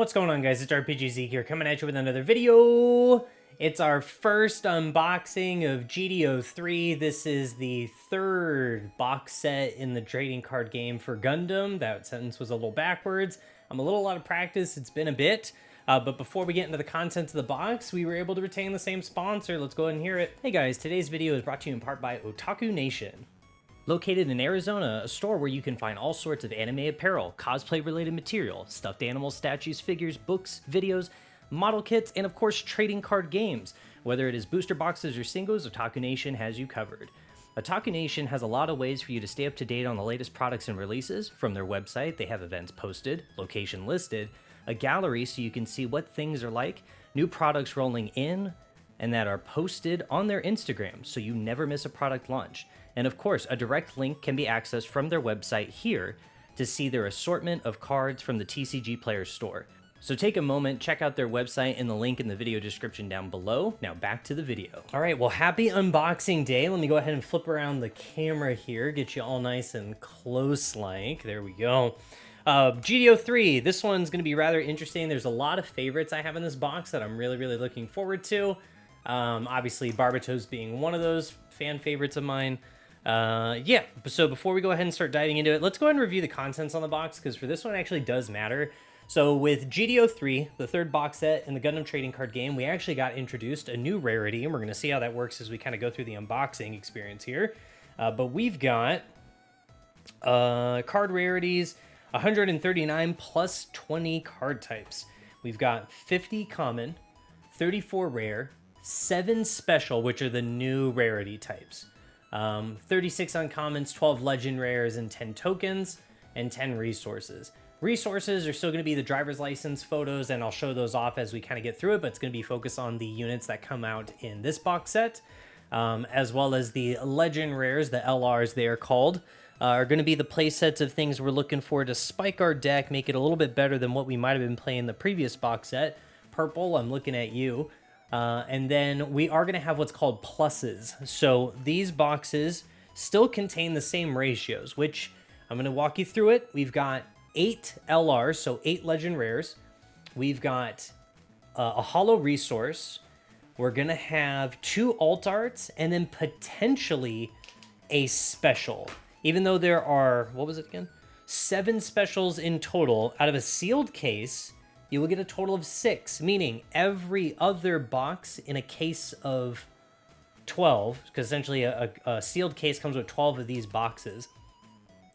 What's going on, guys? It's RPG Zeke here, coming at you with another video. It's our first unboxing of GD03. This is the third box set in the trading card game for Gundam. That sentence was a little backwards. I'm a little out of practice. It's been a bit. But before we get into the content of the box, we were able to retain the same sponsor. Let's go ahead and hear it. Hey guys, today's video is brought to you in part by Otaku Nation. Located in Arizona, a store where you can find all sorts of anime apparel, cosplay-related material, stuffed animals, statues, figures, books, videos, model kits, and of course trading card games. Whether it is booster boxes or singles, Otaku Nation has you covered. Otaku Nation has a lot of ways for you to stay up to date on the latest products and releases. From their website, they have events posted, location listed, a gallery so you can see what things are like, new products rolling in, and that are posted on their Instagram so you never miss a product launch. And of course, a direct link can be accessed from their website here to see their assortment of cards from the TCG Player store. So take a moment, check out their website and the link in the video description down below. Now back to the video. All right, well, happy unboxing day. Let me go ahead and flip around the camera here, get you all nice and close like. There we go. GD03, this one's gonna be rather interesting. There's a lot of favorites I have in this box that I'm really looking forward to. Obviously Barbatos being one of those fan favorites of mine. Yeah, so before we go ahead and start diving into it, let's go ahead and review the contents on the box, because for this one it actually does matter. So with GD03, the third box set in the Gundam Trading Card Game, we actually got introduced a new rarity, and we're going to see how that works as we kind of go through the unboxing experience here. But we've got card rarities, 139 plus 20 card types. We've got 50 common, 34 rare, 7 special, which are the new rarity types. 36 uncommons, 12 legend rares, and 10 tokens, and 10 resources. Resources are still going to be the driver's license photos, and I'll show those off as we kind of get through it, but it's going to be focused on the units that come out in this box set, as well as the legend rares, the LRs they are called, are going to be the play sets of things we're looking for to spike our deck, make it a little bit better than what we might have been playing the previous box set. Purple, I'm looking at you. And then we are going to have what's called pluses. So these boxes still contain the same ratios, which I'm going to walk you through it. We've got 8 LRs, so 8 legend rares. We've got a holo resource. We're going to have 2 alt arts and then potentially a special. Even though there are, what was it again? 7 specials in total out of a sealed case. You will get a total of 6, meaning every other box in a case of 12, because essentially a sealed case comes with 12 of these boxes,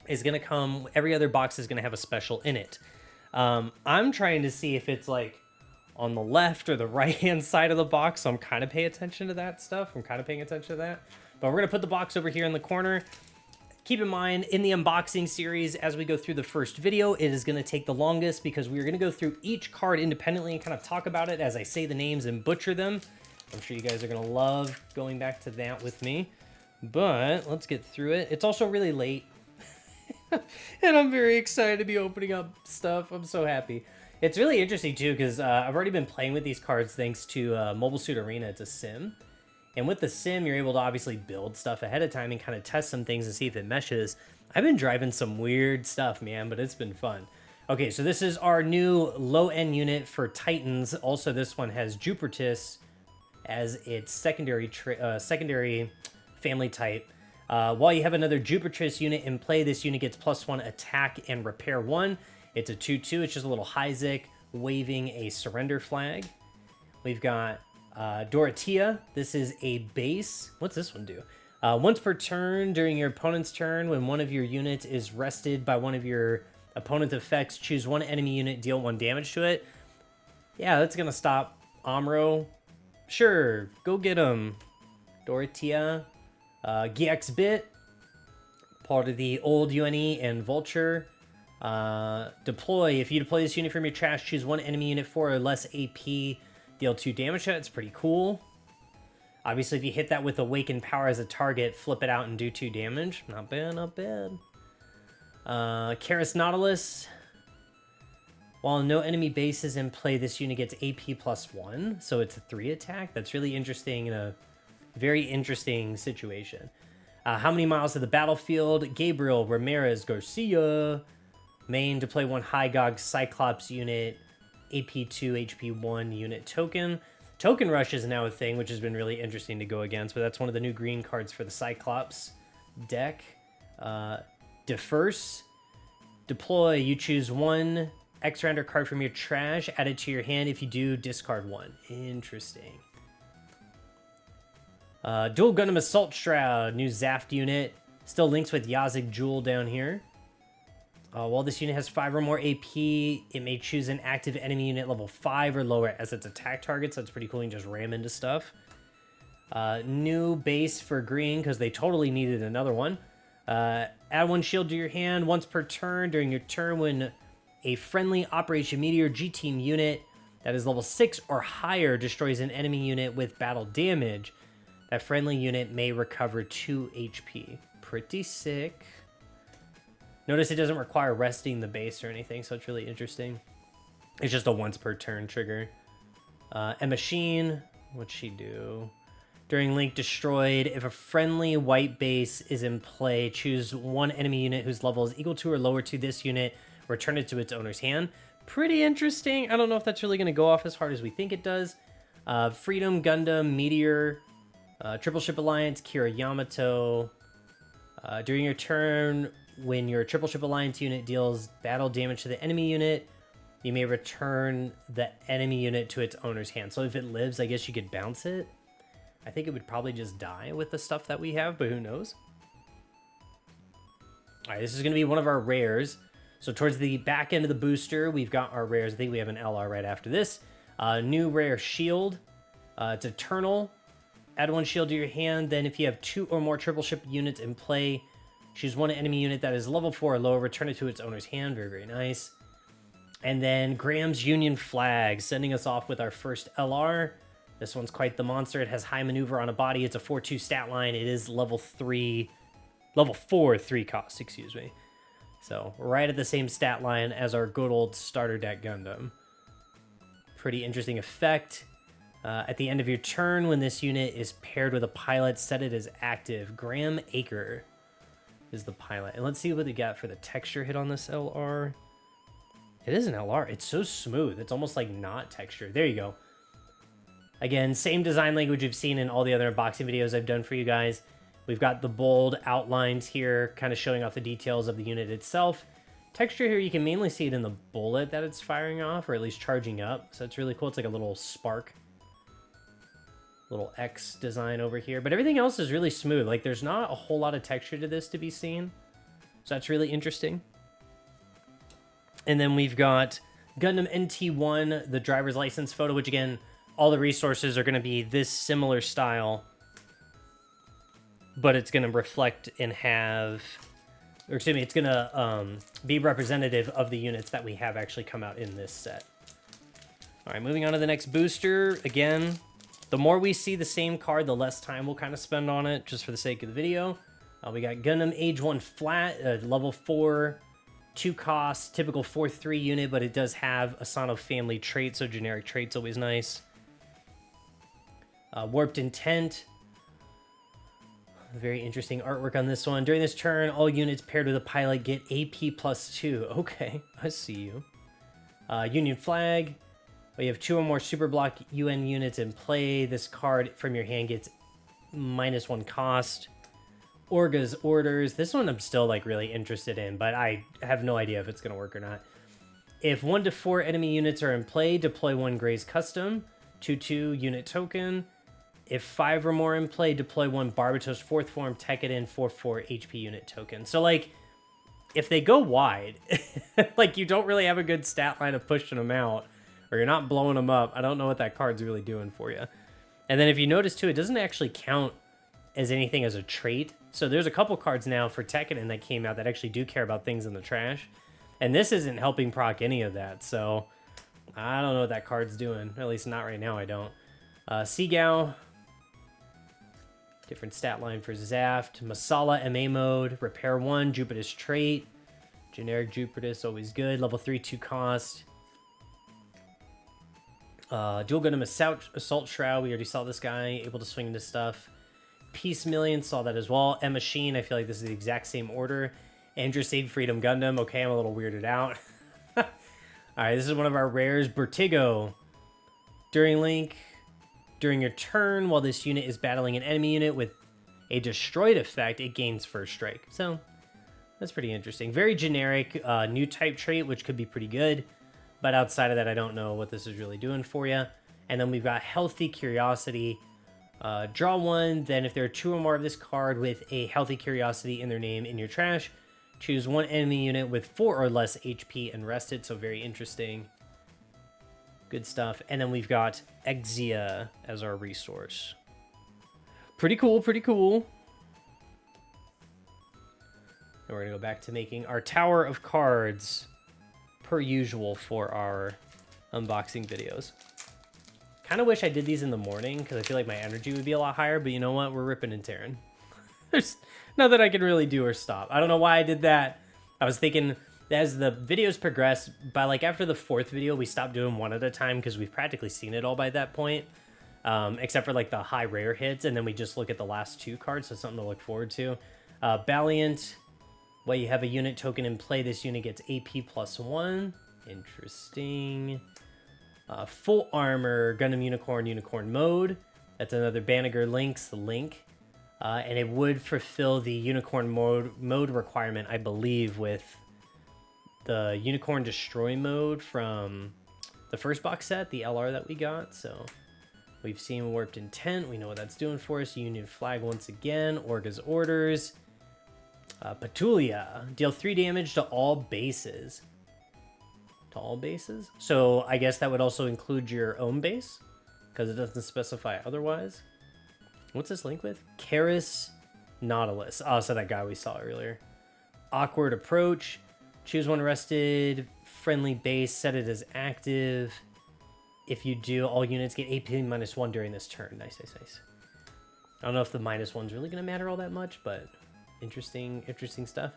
is going to come, every other box is going to have a special in it. I'm trying to see if it's like on the left or the right-hand side of the box, so I'm kind of paying attention to that stuff. But we're going to put the box over here in the corner. Keep in mind, in the unboxing series, as we go through the first video, it is going to take the longest because we're going to go through each card independently and kind of talk about it as I say the names and butcher them. I'm sure you guys are going to love going back to that with me. But let's get through it. It's also really late. And I'm very excited to be opening up stuff. I'm so happy. It's really interesting, too, because I've already been playing with these cards thanks to Mobile Suit Arena. It's a sim. And with the sim, you're able to obviously build stuff ahead of time and kind of test some things and see if it meshes. I've been driving some weird stuff, man, but it's been fun. Okay, so this is our new low-end unit for Titans. Also, this one has Jupertis as its secondary family type. While you have another Jupertis unit in play, this unit gets +1 attack and repair 1. It's a 2/2. It's just a little Hyzik waving a surrender flag. We've got Dorothea. This is a base. What's this one do? Once per turn during your opponent's turn, when one of your units is rested by one of your opponent's effects, choose one enemy unit, deal 1 damage to it. Yeah, that's gonna stop Amuro. Sure, go get him. Dorothea. GX Bit, part of the old UNE and Vulture. Deploy. If you deploy this unit from your trash, choose one enemy unit 4 or less AP. Deal 2 damage to it. It's pretty cool. Obviously, if you hit that with Awakened Power as a target, flip it out and do 2 damage. Not bad, not bad. Karis Nautilus. While no enemy base is in play, this unit gets AP +1, so it's a 3 attack. That's really interesting in a very interesting situation. How many miles to the battlefield? Gabriel Ramirez Garcia. Main, deploy 1 High Gog Cyclops unit. AP2, HP1 unit token. Token Rush is now a thing, which has been really interesting to go against, but that's one of the new green cards for the Cyclops deck. Defurse. Deploy. You choose one X-Rounder card from your trash, add it to your hand. If you do, discard one. Interesting. Dual Gundam Assault Shroud, new Zaft unit. Still links with Yazig Jewel down here. While this unit has 5 or more AP, it may choose an active enemy unit level 5 or lower as its attack target, so it's pretty cool. You can just ram into stuff. New base for green, because they totally needed another one. Add 1 shield to your hand once per turn. During your turn, when a friendly Operation Meteor G-Team unit that is level 6 or higher destroys an enemy unit with battle damage, that friendly unit may recover 2 HP. Pretty sick. Notice it doesn't require resting the base or anything, so it's really interesting. It's just a once per turn trigger. A machine, what'd she do? During Link Destroyed, if a friendly white base is in play, choose one enemy unit whose level is equal to or lower to this unit, return it to its owner's hand. Pretty interesting. I don't know if that's really going to go off as hard as we think it does. Freedom, Gundam, Meteor, Triple Ship Alliance, Kira Yamato. During your turn, when your Triple Ship Alliance unit deals battle damage to the enemy unit, you may return the enemy unit to its owner's hand. So if it lives, I guess you could bounce it. I think it would probably just die with the stuff that we have, but who knows? All right, this is going to be one of our rares. So towards the back end of the booster, we've got our rares. I think we have an LR right after this. New rare Shield. It's Eternal. Add 1 shield to your hand. Then if you have 2 or more triple ship units in play, choose one enemy unit that is level 4 or lower, return it to its owner's hand. Very, very nice. And then Graham's Union Flag, sending us off with our first LR. This one's quite the monster. It has high maneuver on a body. It's a 4-2 stat line. It is level 4, 3 cost, excuse me. So right at the same stat line as our good old starter deck Gundam. Pretty interesting effect. At the end of your turn, when this unit is paired with a pilot, set it as active. Graham Acre is the pilot. And let's see what they got for the texture hit on this LR. It is an LR. It's so smooth. It's almost like not textured. There you go. Again, same design language you've seen in all the other unboxing videos I've done for you guys. We've got the bold outlines here, kind of showing off the details of the unit itself. Texture here, you can mainly see it in the bullet that it's firing off, or at least charging up. So it's really cool. It's like a little spark. Little X design over here. But everything else is really smooth. Like, there's not a whole lot of texture to this to be seen. So that's really interesting. And then we've got Gundam NT1, the driver's license photo, which again, all the resources are going to be this similar style. But it's going to reflect and have... Or excuse me, it's going to be representative of the units that we have actually come out in this set. All right, moving on to the next booster. Again, the more we see the same card, the less time we'll kind of spend on it, just for the sake of the video. We got Gundam Age 1 Flat, level 4, 2 cost, typical 4-3 unit, but it does have Asano family traits, so generic traits always nice. Warped Intent. Very interesting artwork on this one. During this turn, all units paired with a pilot get AP +2. Okay, I see you. Union Flag. You have 2 or more Super Block UN units in play. This card from your hand gets -1 cost. Orga's Orders. This one I'm still like really interested in, but I have no idea if it's going to work or not. If 1 to 4 enemy units are in play, deploy 1 Gray's Custom. 2/2 unit token. If 5 or more in play, deploy 1 Barbatos 4th Form Tekkadan 4/4 HP unit token. So like, if they go wide, like you don't really have a good stat line of pushing them out, or you're not blowing them up, I don't know what that card's really doing for you. And then if you notice too, it doesn't actually count as anything as a trait. So there's a couple cards now for Tekkadan that came out that actually do care about things in the trash. And this isn't helping proc any of that. So I don't know what that card's doing. At least not right now, I don't. Seagao. Different stat line for Zaft. Masala MA mode. Repair 1. Jupiter's trait. Generic Jupiter's always good. Level 3, 2 cost. Dual Gundam Assault Shroud. We already saw this guy. Able to swing into stuff. Peace Million. Saw that as well. M-Machine. I feel like this is the exact same order. Andrew Save Freedom Gundam. Okay, I'm a little weirded out. All right, this is one of our rares, Bertigo. During your turn, while this unit is battling an enemy unit with a destroyed effect, it gains first strike. So that's pretty interesting. Very generic new type trait, which could be pretty good. But outside of that, I don't know what this is really doing for you. And then we've got Healthy Curiosity. Draw one, then if there are 2 or more of this card with a Healthy Curiosity in their name in your trash, choose one enemy unit with 4 or less HP and rest it. So very interesting. Good stuff. And then we've got Exia as our resource. Pretty cool, pretty cool. And we're going to go back to making our Tower of Cards per usual for our unboxing videos. Kind of wish I did these in the morning because I feel like my energy would be a lot higher, but you know what? We're ripping and tearing. There's nothing I can really do or stop. I don't know why I did that. I was thinking as the videos progress, by like after the 4th video, we stopped doing one at a time because we've practically seen it all by that point, except for like the high rare hits, and then we just look at the last 2 cards, so something to look forward to. Valiant, well, you have a unit token in play. This unit gets AP +1. Interesting. Full Armor, Gundam Unicorn mode. That's another Banniger Link's Link. And it would fulfill the Unicorn mode requirement, I believe, with the Unicorn Destroy mode from the first box set, the LR that we got. So we've seen Warped Intent. We know what that's doing for us. Union Flag once again. Orga's Orders. Petulia. Deal 3 damage to all bases. To all bases? So I guess that would also include your own base, because it doesn't specify otherwise. What's this link with? Karis Nautilus. Oh, so that guy we saw earlier. Awkward Approach. Choose one rested friendly base. Set it as active. If you do, all units get AP -1 during this turn. Nice, nice, nice. I don't know if the -1's really going to matter all that much, but interesting stuff.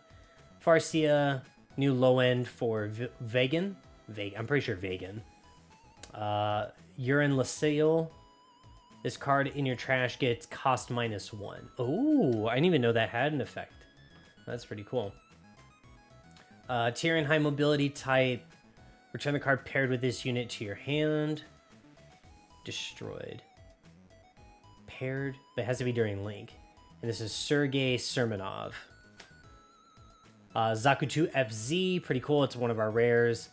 Farsia, new low end for Vegan. I'm pretty sure Vegan. Urine Lacile. This card in your trash gets cost -1. Oh, I didn't even know that had an effect. That's pretty cool. Tyrion High Mobility type. Return the card paired with this unit to your hand. Destroyed. Paired, but it has to be during Link. And this is Sergei Sermanov. Zakutu FZ, pretty cool. It's one of our rares.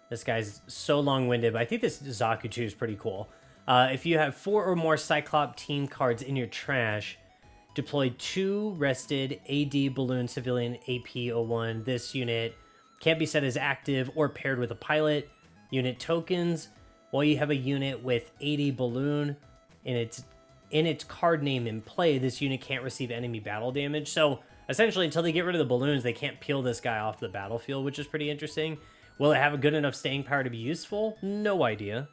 This guy's so long-winded, but I think this Zakutu is pretty cool. If you have 4 or more Cyclop team cards in your trash, deploy 2 rested AD Balloon Civilian AP 01. This unit can't be set as active or paired with a pilot. Unit tokens. While you have a unit with AD Balloon in its card name in play, this unit can't receive enemy battle damage. So essentially, until they get rid of the balloons, they can't peel this guy off the battlefield, which is pretty interesting. Will it have a good enough staying power to be useful? No idea.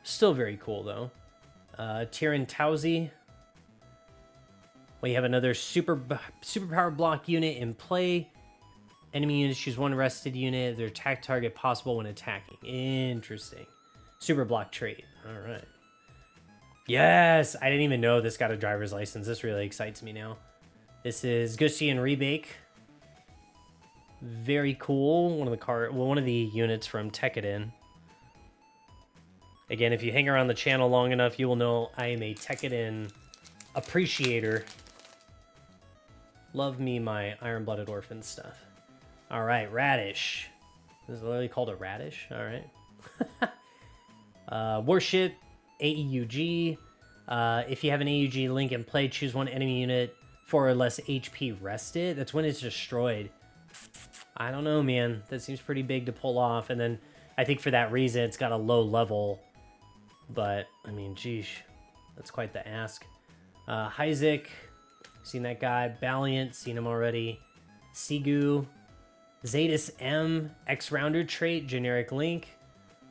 Still very cool, though. Tyrion Tauzi. Well, you have another superpower block unit in play. Enemy units choose 1 rested unit. Their attack target possible when attacking. Interesting. Super block trait. All right. Yes! I didn't even know this got a driver's license. This really excites me now. This is Gushy and Rebake. Very cool. One of the units from Tekkadan. Again, if you hang around the channel long enough, you will know I am a Tekkadan appreciator. Love me my Iron-Blooded Orphan stuff. All right, Radish. This is literally called a Radish. All right. Warship, AEUG. If you have an AEUG link in play, choose one enemy unit 4 or less HP rested. That's when it's destroyed. I don't know, man. That seems pretty big to pull off. And then I think for that reason, it's got a low level. But, I mean, geesh. That's quite the ask. Heizik. Seen that guy. Valiant. Seen him already. Sigu. Zetas M. X-Rounder trait. Generic link.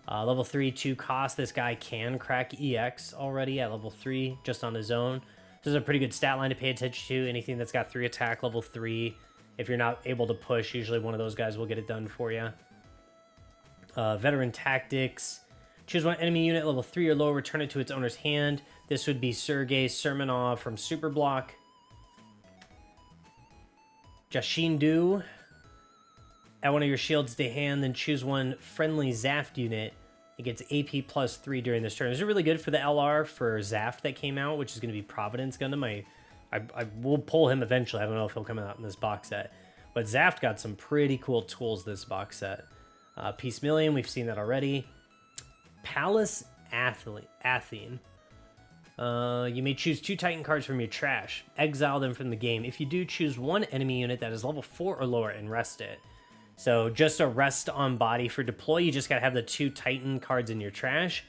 Level 3, 2 cost. This guy can crack EX already at level 3 just on his own. This is a pretty good stat line to pay attention to. Anything that's got 3 attack, level 3. If you're not able to push, usually one of those guys will get it done for you. Veteran Tactics. Choose one enemy unit, level 3 or lower, return it to its owner's hand. This would be Sergei Sermanov from Superblock. Jashindu. Add one of your shields to hand, then choose one friendly Zaft unit. It gets AP +3 during this turn. This is really good for the LR for Zaft that came out, which is going to be Providence Gundam. I will pull him eventually. I don't know if he'll come out in this box set. But Zaft got some pretty cool tools this box set. Peace Million, we've seen that already. Palace Athene. You may choose 2 Titan cards from your trash. Exile them from the game. If you do, choose one enemy unit that is level 4 or lower and rest it. So just a rest on body for deploy. You just got to have the 2 Titan cards in your trash.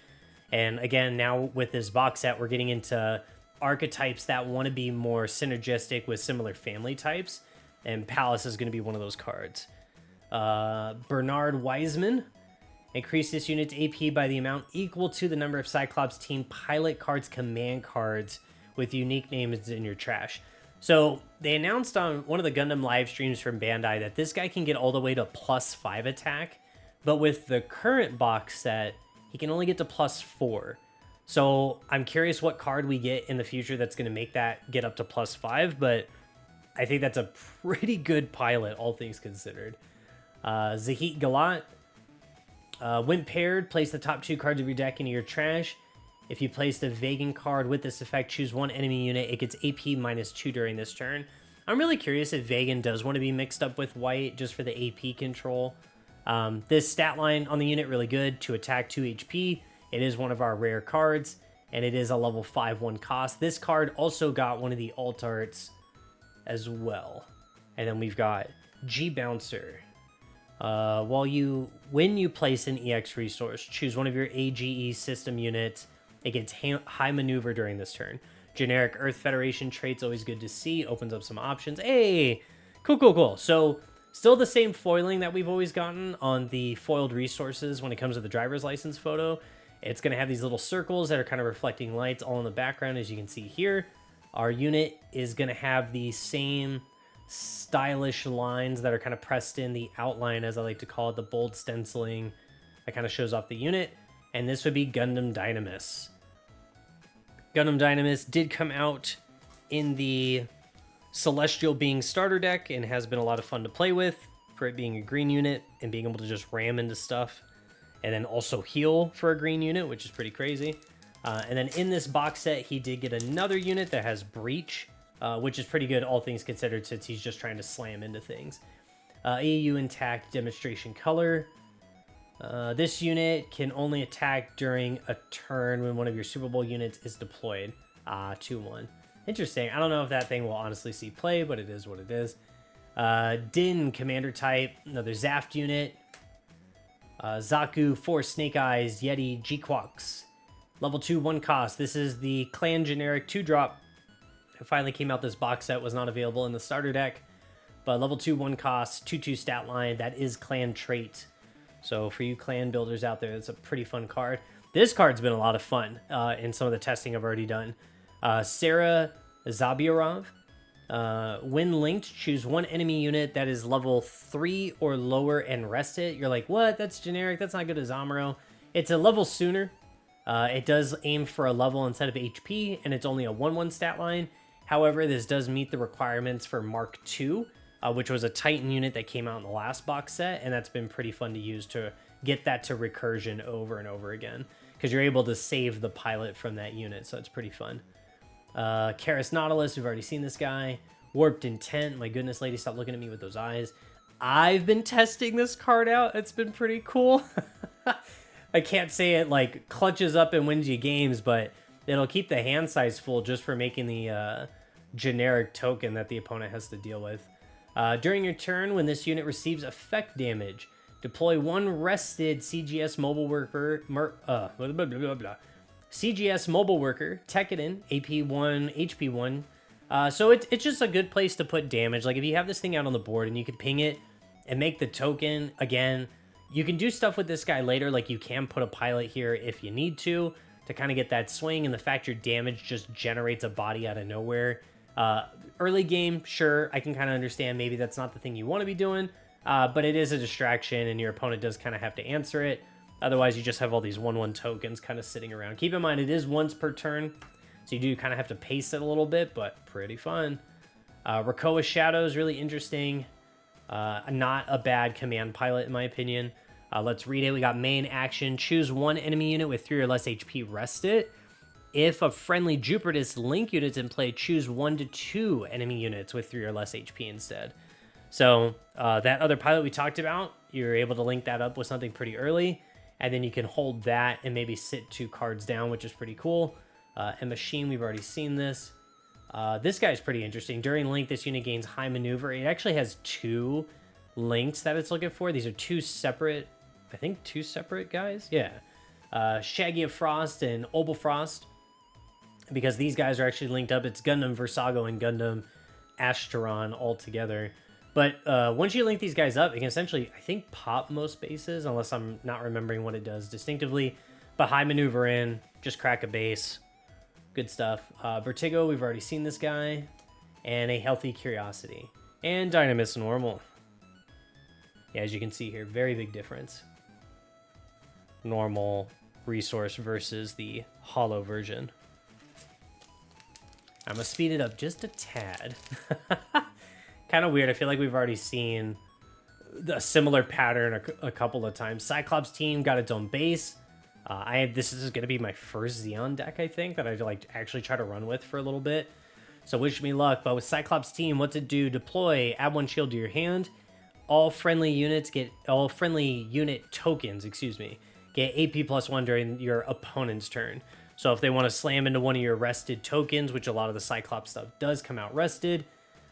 And again, now with this box set, we're getting into archetypes that want to be more synergistic with similar family types. And Palace is going to be one of those cards. Bernard Wiseman. Increase this unit's AP by the amount equal to the number of Cyclops team pilot cards, command cards with unique names in your trash. So they announced on one of the Gundam live streams from Bandai that this guy can get all the way to +5 attack, but with the current box set, he can only get to +4. So I'm curious what card we get in the future that's going to make that get up to +5, but I think that's a pretty good pilot, all things considered. Zahit Galat. When paired, place the top 2 cards of your deck into your trash. If you place the Vagan card with this effect, choose one enemy unit. It gets AP -2 during this turn. I'm really curious if Vagan does want to be mixed up with white just for the AP control. This stat line on the unit, really good. To attack, 2 HP. It is one of our rare cards, and it is a level 5/1 cost. This card also got one of the alt arts as well. And then we've got G-Bouncer. When you place an EX resource, choose one of your AGE system units. It gets high maneuver during this turn. Generic Earth Federation traits, always good to see. Opens up some options. Hey, cool. So still the same foiling that we've always gotten on the foiled resources when it comes to the driver's license photo. It's going to have these little circles that are kind of reflecting lights all in the background, as you can see here. Our unit is going to have the same stylish lines that are kind of pressed in the outline, as I like to call it, the bold stenciling that kind of shows off the unit. And this would be Gundam Dynamis. Gundam Dynamis did come out in the Celestial Being starter deck and has been a lot of fun to play with for it being a green unit and being able to just ram into stuff and then also heal for a green unit, which is pretty crazy. And then in this box set, he did get another unit that has Breach, which is pretty good, all things considered, since he's just trying to slam into things. AU Intact Demonstration Color. This unit can only attack during a turn when one of your Super Bowl units is deployed. 2/1. Interesting. I don't know if that thing will honestly see play, but it is what it is. Din Commander type. Another Zaft unit. Zaku, 4 Snake Eyes, Yeti, G-Quox. Level 2, 1 cost. This is the Clan Generic 2-drop. It finally came out. This box set was not available in the starter deck. But level 2, 1 cost, 2/2 stat line. That is Clan trait. So for you Clan builders out there, it's a pretty fun card. This card's been a lot of fun in some of the testing I've already done. Sarah Zabiarov. When linked, choose one enemy unit that is level 3 or lower and rest it. You're like, what? That's generic. That's not good as Amuro. It's a level sooner. It does aim for a level instead of HP, and it's only a 1/1 stat line. However, this does meet the requirements for Mark II, which was a Titan unit that came out in the last box set, and that's been pretty fun to use to get that to recursion over and over again, because you're able to save the pilot from that unit, so it's pretty fun. Karis Nautilus, we've already seen this guy. Warped Intent, my goodness, lady, stop looking at me with those eyes. I've been testing this card out. It's been pretty cool. I can't say it like clutches up and wins you games, but it'll keep the hand size full just for making the generic token that the opponent has to deal with. During your turn, when this unit receives effect damage, deploy one rested CGS mobile worker, CGS mobile worker, Tekkadan, AP1, HP1. So it's just a good place to put damage. Like if you have this thing out on the board and you could ping it and make the token, again, you can do stuff with this guy later. Like you can put a pilot here if you need to kind of get that swing, and the fact your damage just generates a body out of nowhere. Early game, sure, I can kind of understand maybe that's not the thing you want to be doing, but it is a distraction and your opponent does kind of have to answer it. Otherwise, you just have all these 1/1 tokens kind of sitting around. Keep in mind, it is once per turn, so you do kind of have to pace it a little bit, but pretty fun. Rakoa Shadow is really interesting. Not a bad command pilot, in my opinion. Let's read it. We got main action. Choose one enemy unit with 3 or less HP. Rest it. If a friendly Jupiter's link unit's in play, choose 1 to 2 enemy units with 3 or less HP instead. So that other pilot we talked about, you're able to link that up with something pretty early, and then you can hold that and maybe sit 2 cards down, which is pretty cool. And machine, we've already seen this. This guy's pretty interesting. During link, this unit gains high maneuver. It actually has 2 links that it's looking for. These are 2 separate, I think 2 separate guys. Yeah. Shaggy of Frost and Obelfrost. Because these guys are actually linked up. It's Gundam Versago and Gundam Ashtaron all together. But once you link these guys up, it can essentially, I think, pop most bases, unless I'm not remembering what it does distinctively. But high maneuver in, just crack a base. Good stuff. Vertigo, we've already seen this guy. And a Healthy Curiosity. And Dynamis Normal. Yeah, as you can see here, very big difference. Normal resource versus the holo version. I'm going to speed it up just a tad. Kind of weird. I feel like we've already seen a similar pattern a couple of times. Cyclops team got its own base. This is going to be my first Xeon deck, I think, that I like actually try to run with for a little bit. So wish me luck. But with Cyclops team, what's it do? Deploy, add 1 shield to your hand. All friendly unit tokens, get AP +1 during your opponent's turn. So if they want to slam into one of your rested tokens, which a lot of the Cyclops stuff does come out rested,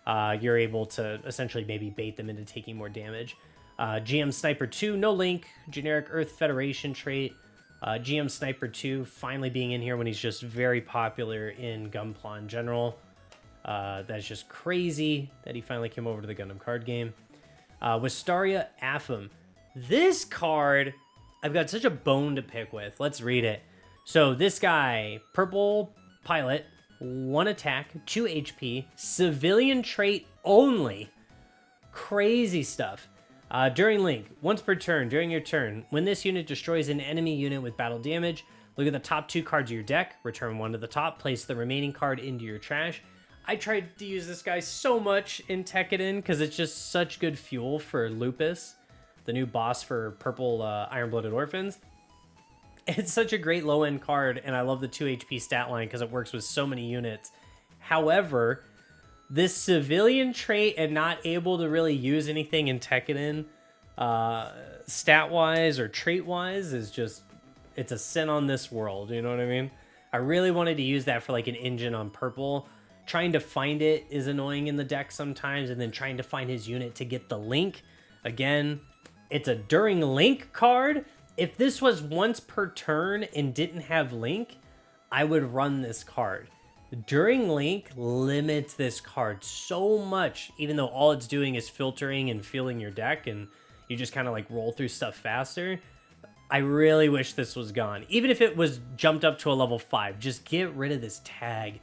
you're able to essentially maybe bait them into taking more damage. GM Sniper 2, no link, generic Earth Federation trait. GM Sniper 2 finally being in here when he's just very popular in Gunpla in general. That's just crazy that he finally came over to the Gundam card game. Wistaria Apham. This card, I've got such a bone to pick with. Let's read it. So this guy, purple pilot, 1 attack, 2 HP, civilian trait only. Crazy stuff. During link, once per turn, during your turn, when this unit destroys an enemy unit with battle damage, look at the top 2 cards of your deck, return 1 to the top, place the remaining card into your trash. I tried to use this guy so much in Tekkadan because it's just such good fuel for Lupus, the new boss for purple Iron-Blooded Orphans. It's such a great low-end card, and I love the 2 HP stat line because it works with so many units. However, this civilian trait and not able to really use anything in Tekkadan stat-wise or trait-wise is just, it's a sin on this world, you know what I mean? I really wanted to use that for like an engine on purple. Trying to find it is annoying in the deck sometimes, and then trying to find his unit to get the link. Again, it's a during link card. If this was once per turn and didn't have link, I would run this card. During link limits this card so much, even though all it's doing is filtering and filling your deck and you just kind of like roll through stuff faster. I really wish this was gone. Even if it was jumped up to a level 5, just get rid of this tag.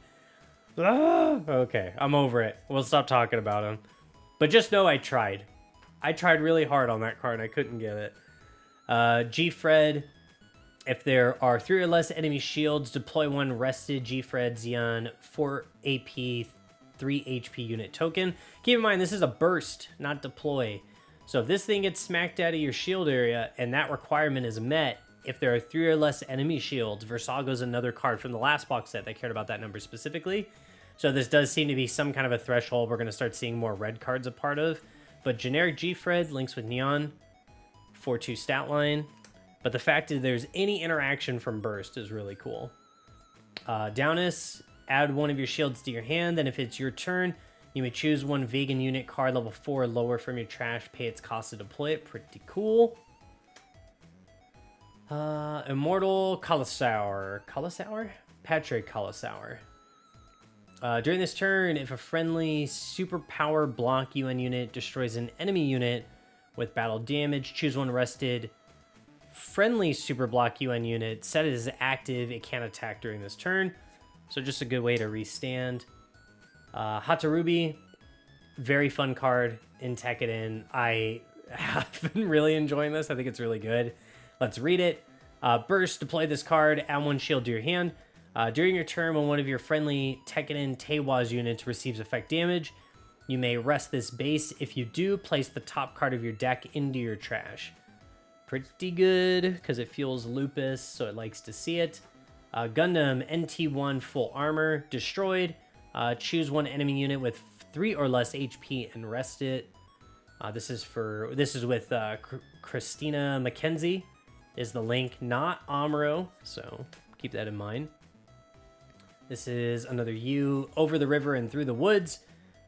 Okay, I'm over it. We'll stop talking about him. But just know I tried. I tried really hard on that card and I couldn't get it. G-Fred, if there are 3 or less enemy shields, deploy 1 rested G-Fred Xeon 4 AP 3 HP unit token. Keep in mind, this is a burst, not deploy. So if this thing gets smacked out of your shield area and that requirement is met, if there are 3 or less enemy shields, Versago's another card from the last box set that cared about that number specifically. So this does seem to be some kind of a threshold we're going to start seeing more red cards a part of. But generic G-Fred links with Neon. 4-2 stat line, but the fact that there's any interaction from burst is really cool. Downus, add 1 of your shields to your hand, then if it's your turn, you may choose 1 vegan unit card level 4 or lower from your trash, pay its cost to deploy it. Pretty cool. Immortal Colosaur. Patrick Colosaur. During this turn, if a friendly superpower block UN unit destroys an enemy unit with battle damage, choose 1 rested friendly super block UN unit, set it as active, it can't attack during this turn. So just a good way to restand. Hatarubi, very fun card in Tekkadan. I have been really enjoying this. I think it's really good. Let's read it. Burst, deploy this card, add 1 shield to your hand. During your turn, when one of your friendly Tekkadan Teiwaz units receives effect damage, You may rest this base. If you do, place the top card of your deck into your trash. Pretty good, because it fuels Lupus, so it likes to see it. Gundam NT1 full armor, destroyed. Choose one enemy unit with 3 or less HP and rest it. This is with Christina Mackenzie is the link, not Amuro, so keep that in mind. This is another U, Over the River and Through the Woods.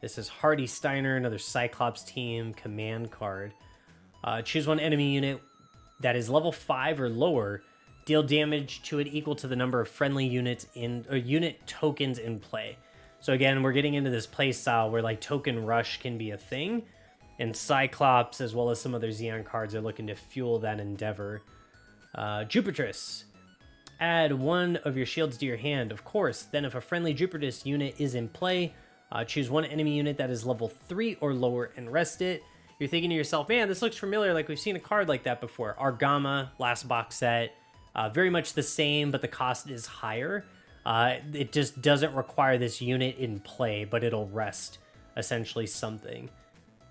This is Hardy Steiner, another Cyclops team command card. Choose one enemy unit that is level 5 or lower. Deal damage to it equal to the number of friendly units unit tokens in play. So again, we're getting into this play style where like token rush can be a thing, and Cyclops as well as some other Xeon cards are looking to fuel that endeavor. Jupitris. Add one of your shields to your hand, of course. Then if a friendly Jupitris unit is in play, choose one enemy unit that is level 3 or lower and rest it. You're thinking to yourself, man, this looks familiar, like we've seen a card like that before. Argama, last box set. Very much the same, but the cost is higher. It just doesn't require this unit in play, but it'll rest essentially something.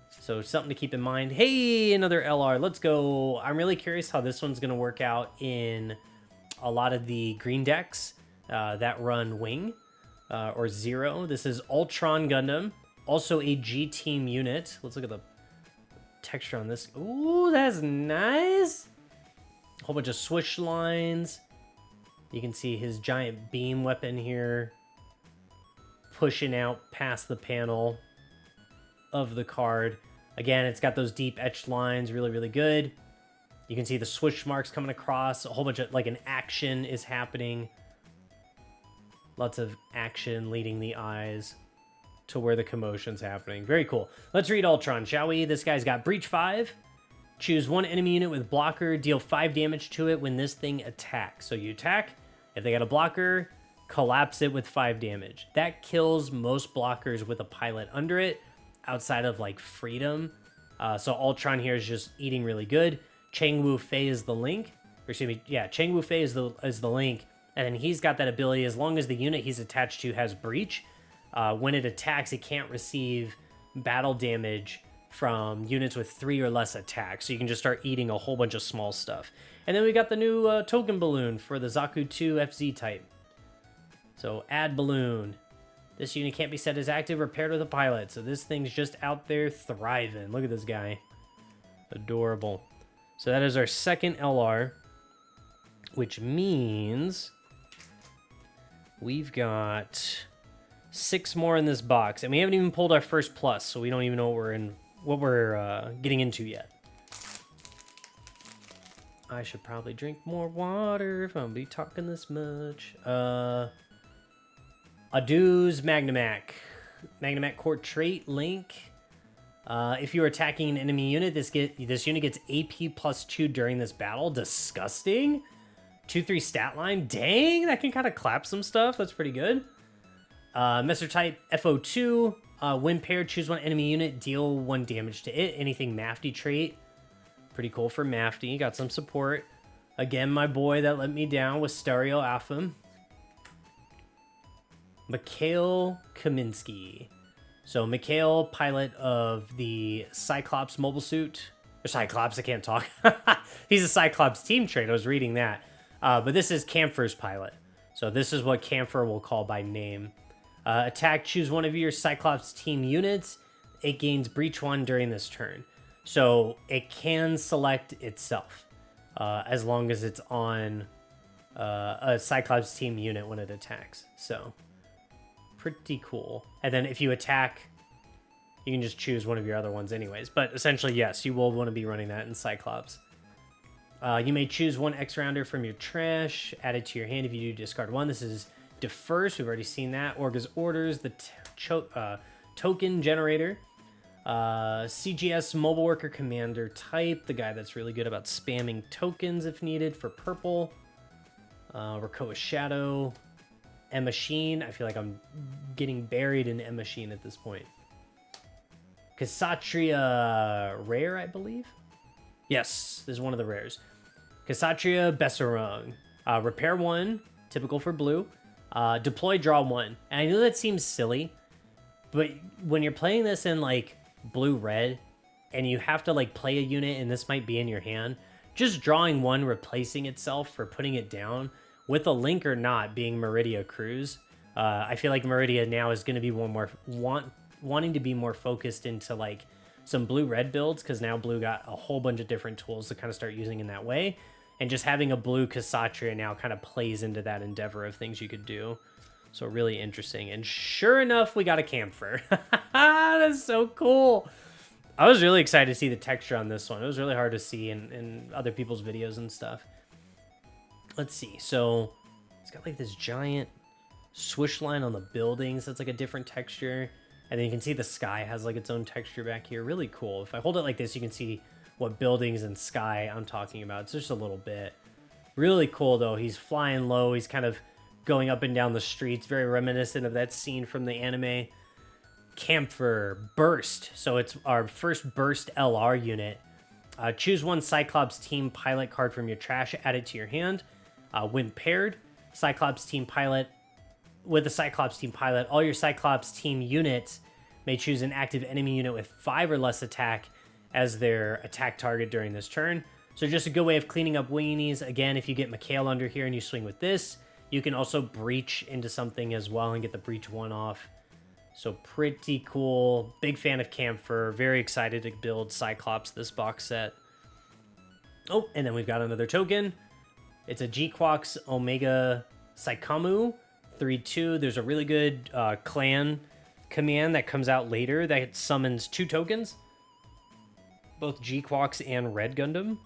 So something to keep in mind. Hey, another LR. Let's go. I'm really curious how this one's going to work out in a lot of the green decks that run Wing or Zero. This is Ultron Gundam, also a G Team unit. Let's look at the texture on this. Ooh, that's nice. A whole bunch of swoosh lines. You can see his giant beam weapon here pushing out past the panel of the card. Again, it's got those deep etched lines, really, really good. You can see the swoosh marks coming across. A whole bunch of, like, an action is happening. Lots of action leading the eyes to where the commotion's happening. Very cool. Let's read Ultron, shall we? This guy's got Breach 5. Choose one enemy unit with blocker. Deal 5 damage to it when this thing attacks. So you attack. If they got a blocker, collapse it with 5 damage. That kills most blockers with a pilot under it, outside of, like, Freedom. So Ultron here is just eating really good. Chang Wu Fei is the link. Or excuse me, yeah, Chang Wu Fei is the link. And then he's got that ability, as long as the unit he's attached to has Breach, when it attacks, it can't receive battle damage from units with 3 or less attacks. So you can just start eating a whole bunch of small stuff. And then we got the new token balloon for the Zaku 2 FZ type. So add balloon. This unit can't be set as active or paired with a pilot. So this thing's just out there thriving. Look at this guy. Adorable. So that is our second LR, which means we've got 6 more in this box, and we haven't even pulled our first plus, so we don't even know what we're getting into yet. I should probably drink more water if I'm gonna be talking this much. Adu's Magnamac Court trait link. If you are attacking an enemy unit, this unit gets AP +2 during this battle. Disgusting. 2/3 stat line. Dang, that can kind of clap some stuff. That's pretty good. Messer type FO2. When paired, choose one enemy unit, deal 1 damage to it. Anything Mafty trait. Pretty cool for Mafty. Got some support. Again, my boy that let me down was Stereo Alpha. Mikhail Kaminsky. So Mikhail, pilot of the Cyclops mobile suit. Or Cyclops, I can't talk. He's a Cyclops team trait. I was reading that. But this is Camphor's pilot. So this is what Camphor will call by name. Attack, choose one of your Cyclops team units. It gains Breach 1 during this turn. So it can select itself as long as it's on a Cyclops team unit when it attacks. So pretty cool. And then if you attack, you can just choose one of your other ones anyways. But essentially, yes, you will want to be running that in Cyclops. You may choose one X-Rounder from your trash, add it to your hand if you do discard 1. This is Defer, so we've already seen that. Orga's Orders, the token generator. CGS Mobile Worker Commander type, the guy that's really good about spamming tokens if needed for purple. Rakoa Shadow. M-Machine, I feel like I'm getting buried in M-Machine at this point. Kshatriya Rare, I believe? Yes, this is one of the rares. Kshatriya Besarung. Repair 1, typical for blue. Deploy, draw 1. And I know that seems silly, But when you're playing this in like blue-red and you have to like play a unit and this might be in your hand, just drawing one replacing itself for putting it down with a link or not being Meridia Cruise. I feel like Meridia now is going to be wanting to be more focused into like some blue-red builds, because now blue got a whole bunch of different tools to kind of start using in that way. And just having a blue Kshatriya now kind of plays into that endeavor of things you could do. So really interesting. And sure enough, we got a Camphor. That's so cool. I was really excited to see the texture on this one. It was really hard to see in other people's videos and stuff. Let's see. So it's got like this giant swoosh line on the buildings. That's like a different texture. And then you can see the sky has like its own texture back here. Really cool. If I hold it like this, you can see what buildings and sky I'm talking about. It's just a little bit. Really cool though. He's flying low. He's kind of going up and down the streets. Very reminiscent of that scene from the anime. Camphor Burst. So it's our first Burst LR unit. Choose one Cyclops Team Pilot card from your trash. Add it to your hand. When paired, Cyclops Team Pilot. With the Cyclops Team Pilot, all your Cyclops Team units may choose an active enemy unit with 5 or less attack as their attack target during this turn. So just a good way of cleaning up wingies. Again, if you get Mikhail under here and you swing with this, you can also breach into something as well and get the breach 1 off. So pretty cool. Big fan of Camphor. Very excited to build Cyclops this box set. Oh, and then we've got another token. It's a G-Quox Omega Saikamu 3/2. There's a really good clan command that comes out later that summons 2 tokens, both G-Quox and Red Gundam,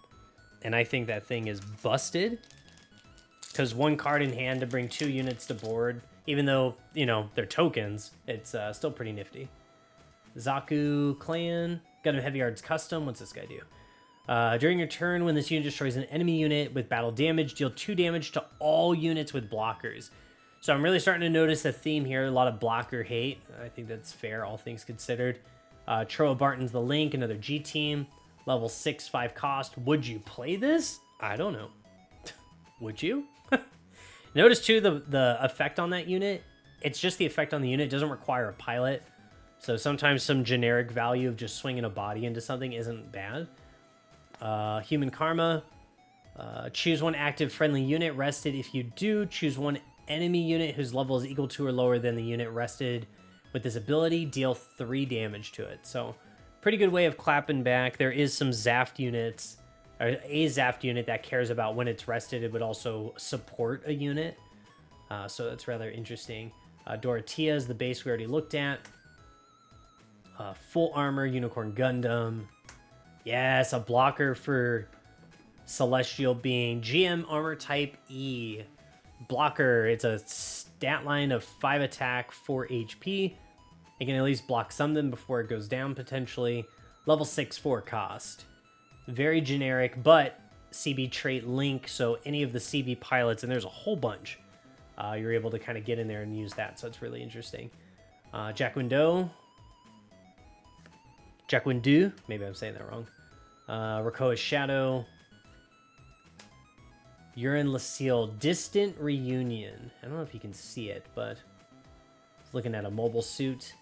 and I think that thing is busted because 1 card in hand to bring 2 units to board, even though, you know, they're tokens, it's still pretty nifty. Zaku clan Gundam Heavy Yards Custom. What's this guy do? During your turn, when this unit destroys an enemy unit with battle damage, deal 2 damage to all units with blockers. So I'm really starting to notice a theme here, a lot of blocker hate. I think that's fair, all things considered. Troa Barton's the Link, another G team, level 6, 5 cost. Would you play this? I don't know. Would you? Notice too the effect on that unit. It's just the effect on the unit. It doesn't require a pilot. So sometimes some generic value of just swinging a body into something isn't bad. Human Karma. Choose 1 active friendly unit rested. If you do, choose 1 enemy unit whose level is equal to or lower than the unit rested with this ability. Deal 3 damage to it. So pretty good way of clapping back. There is some Zaft units, or a Zaft unit that cares about when it's rested. It would also support a unit. So that's rather interesting. Dorothea is the base we already looked at. Full armor, Unicorn Gundam. Yes, a blocker for Celestial Being. GM Armor Type E. Blocker. It's a stat line of 5 attack, 4 HP. It can at least block something before it goes down, potentially. Level 6, 4 cost. Very generic, but CB trait link, so any of the CB pilots, and there's a whole bunch, you're able to kind of get in there and use that, so it's really interesting. Jack Windu, maybe I'm saying that wrong. Rakoa's Shadow. Urine Lacile, Distant Reunion. I don't know if you can see it, but I was looking at a mobile suit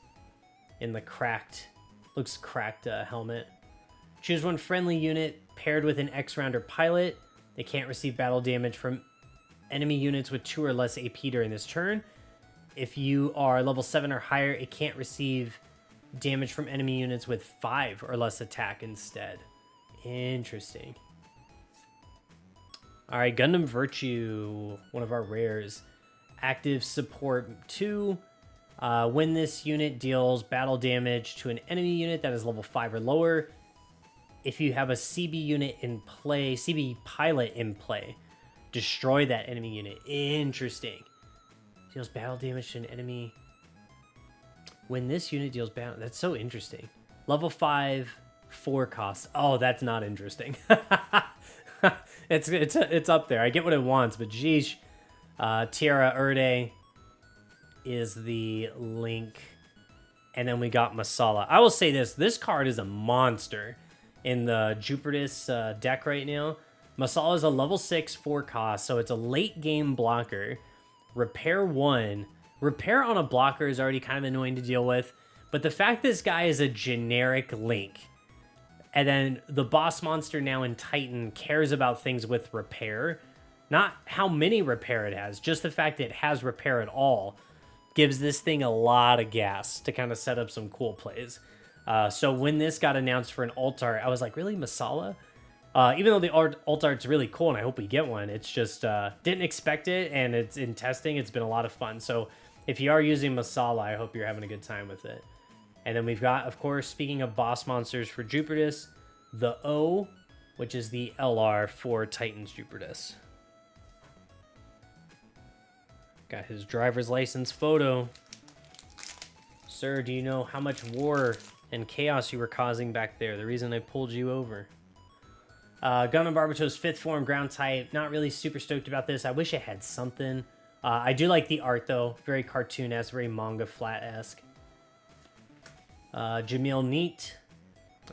in the looks cracked helmet. Choose 1 friendly unit paired with an X-Rounder pilot. They can't receive battle damage from enemy units with 2 or less AP during this turn. If you are level 7 or higher, it can't receive damage from enemy units with 5 or less attack instead. Interesting. All right, Gundam Virtue, one of our rares. Active support 2. When this unit deals battle damage to an enemy unit that is level 5 or lower, if you have a CB unit in play, CB pilot in play, destroy that enemy unit. Interesting. Deals battle damage to an enemy. When this unit deals battle, that's so interesting. Level 5, 4 costs. Oh, that's not interesting. It's up there. I get what it wants, but geesh. Tierra Erde is the Link. And then we got Masala. I will say this card is a monster in the Jupiterus deck right now. Masala is a level 6, 4 cost, so it's a late game blocker. Repair 1. Repair on a blocker is already kind of annoying to deal with, But the fact this guy is a generic Link, and then the boss monster now in Titan cares about things with repair, not how many repair it has, just the fact that it has repair at all, gives this thing a lot of gas to kind of set up some cool plays. So when this got announced for an alt art, I was like, really, Masala? Even though the alt art's really cool and I hope we get one, it's just didn't expect it, and it's in testing. It's been a lot of fun. So if you are using Masala, I hope you're having a good time with it. And then we've got, of course, speaking of boss monsters for Jupiterus, the O, which is the LR for Titan's Jupiterus. Got his driver's license photo. Sir, do you know how much war and chaos you were causing back there? The reason I pulled you over. Gundam Barbatos 5th form ground type. Not really super stoked about this. I wish it had something. I do like the art though. Very cartoon-esque, very manga flat-esque. Jamil Neat.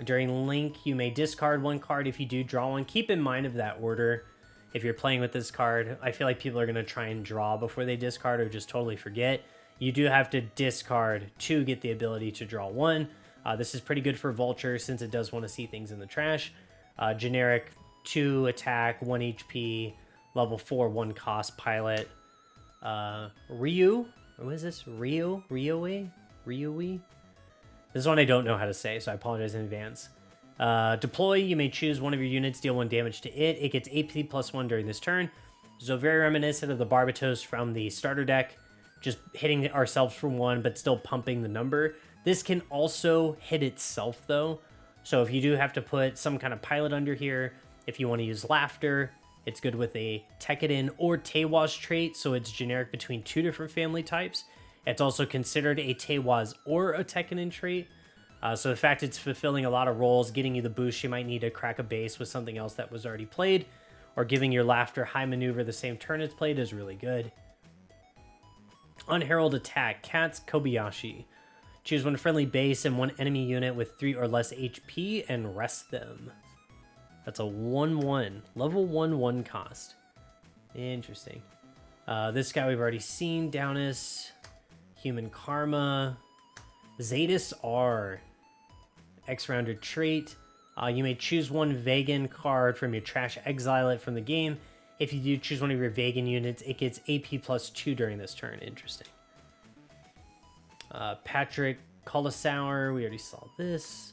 During Link, you may discard one card. If you do, draw one. Keep in mind of that order. If you're playing with this card, I feel like people are going to try and draw before they discard or just totally forget. You do have to discard to get the ability to draw one. This is pretty good for Vulture since it does want to see things in the trash. Generic 2 attack, 1 HP, level 4, 1 cost pilot. Ryu? What is this? Ryue? This one I don't know how to say, so I apologize in advance. Deploy, you may choose one of your units, deal 1 damage to it. It gets AP +1 during this turn. So very reminiscent of the Barbatos from the starter deck. Just hitting ourselves for 1, but still pumping the number. This can also hit itself, though. So if you do have to put some kind of pilot under here, if you want to use Laughter, it's good with a Tekkadan or Teiwaz trait, so it's generic between 2 different family types. It's also considered a Teiwaz or a Tekkadan trait. So the fact it's fulfilling a lot of roles, getting you the boost you might need to crack a base with something else that was already played, or giving your Laughter high maneuver the same turn it's played is really good. Unheralded attack, Cats Kobayashi. Choose 1 friendly base and 1 enemy unit with 3 or less HP and rest them. That's a 1/1, level 1/1 cost. Interesting. This guy we've already seen, Downus, Human Karma, Zetus R, X-Rounder trait. You may choose 1 Vegan card from your trash, exile it from the game. If you do choose one of your Vegan units, it gets AP +2 during this turn. Interesting. Patrick Colasour, we already saw this.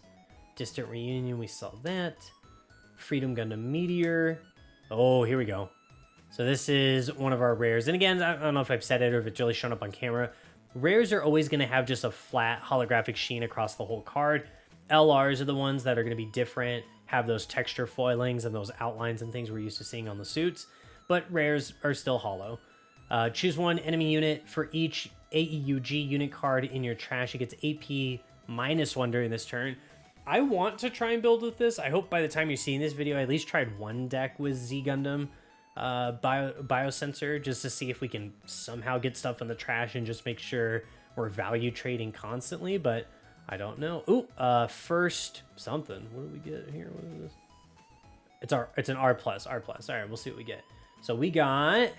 Distant Reunion, we saw that. Freedom Gundam Meteor. Oh, here we go. So this is one of our rares. And again, I don't know if I've said it or if it's really shown up on camera. Rares are always going to have just a flat holographic sheen across the whole card. LRs are the ones that are going to be different, have those texture foilings and those outlines and things we're used to seeing on the suits. But rares are still hollow. Choose 1 enemy unit for each AEUG unit card in your trash. It gets AP -1 during this turn. I want to try and build with this. I hope by the time you're seeing this video, I at least tried 1 deck with Z Gundam Biosensor, just to see if we can somehow get stuff in the trash and just make sure we're value trading constantly, but I don't know. Ooh, first something. What do we get here? What is this? It's an R+. All right, we'll see what we get. So we got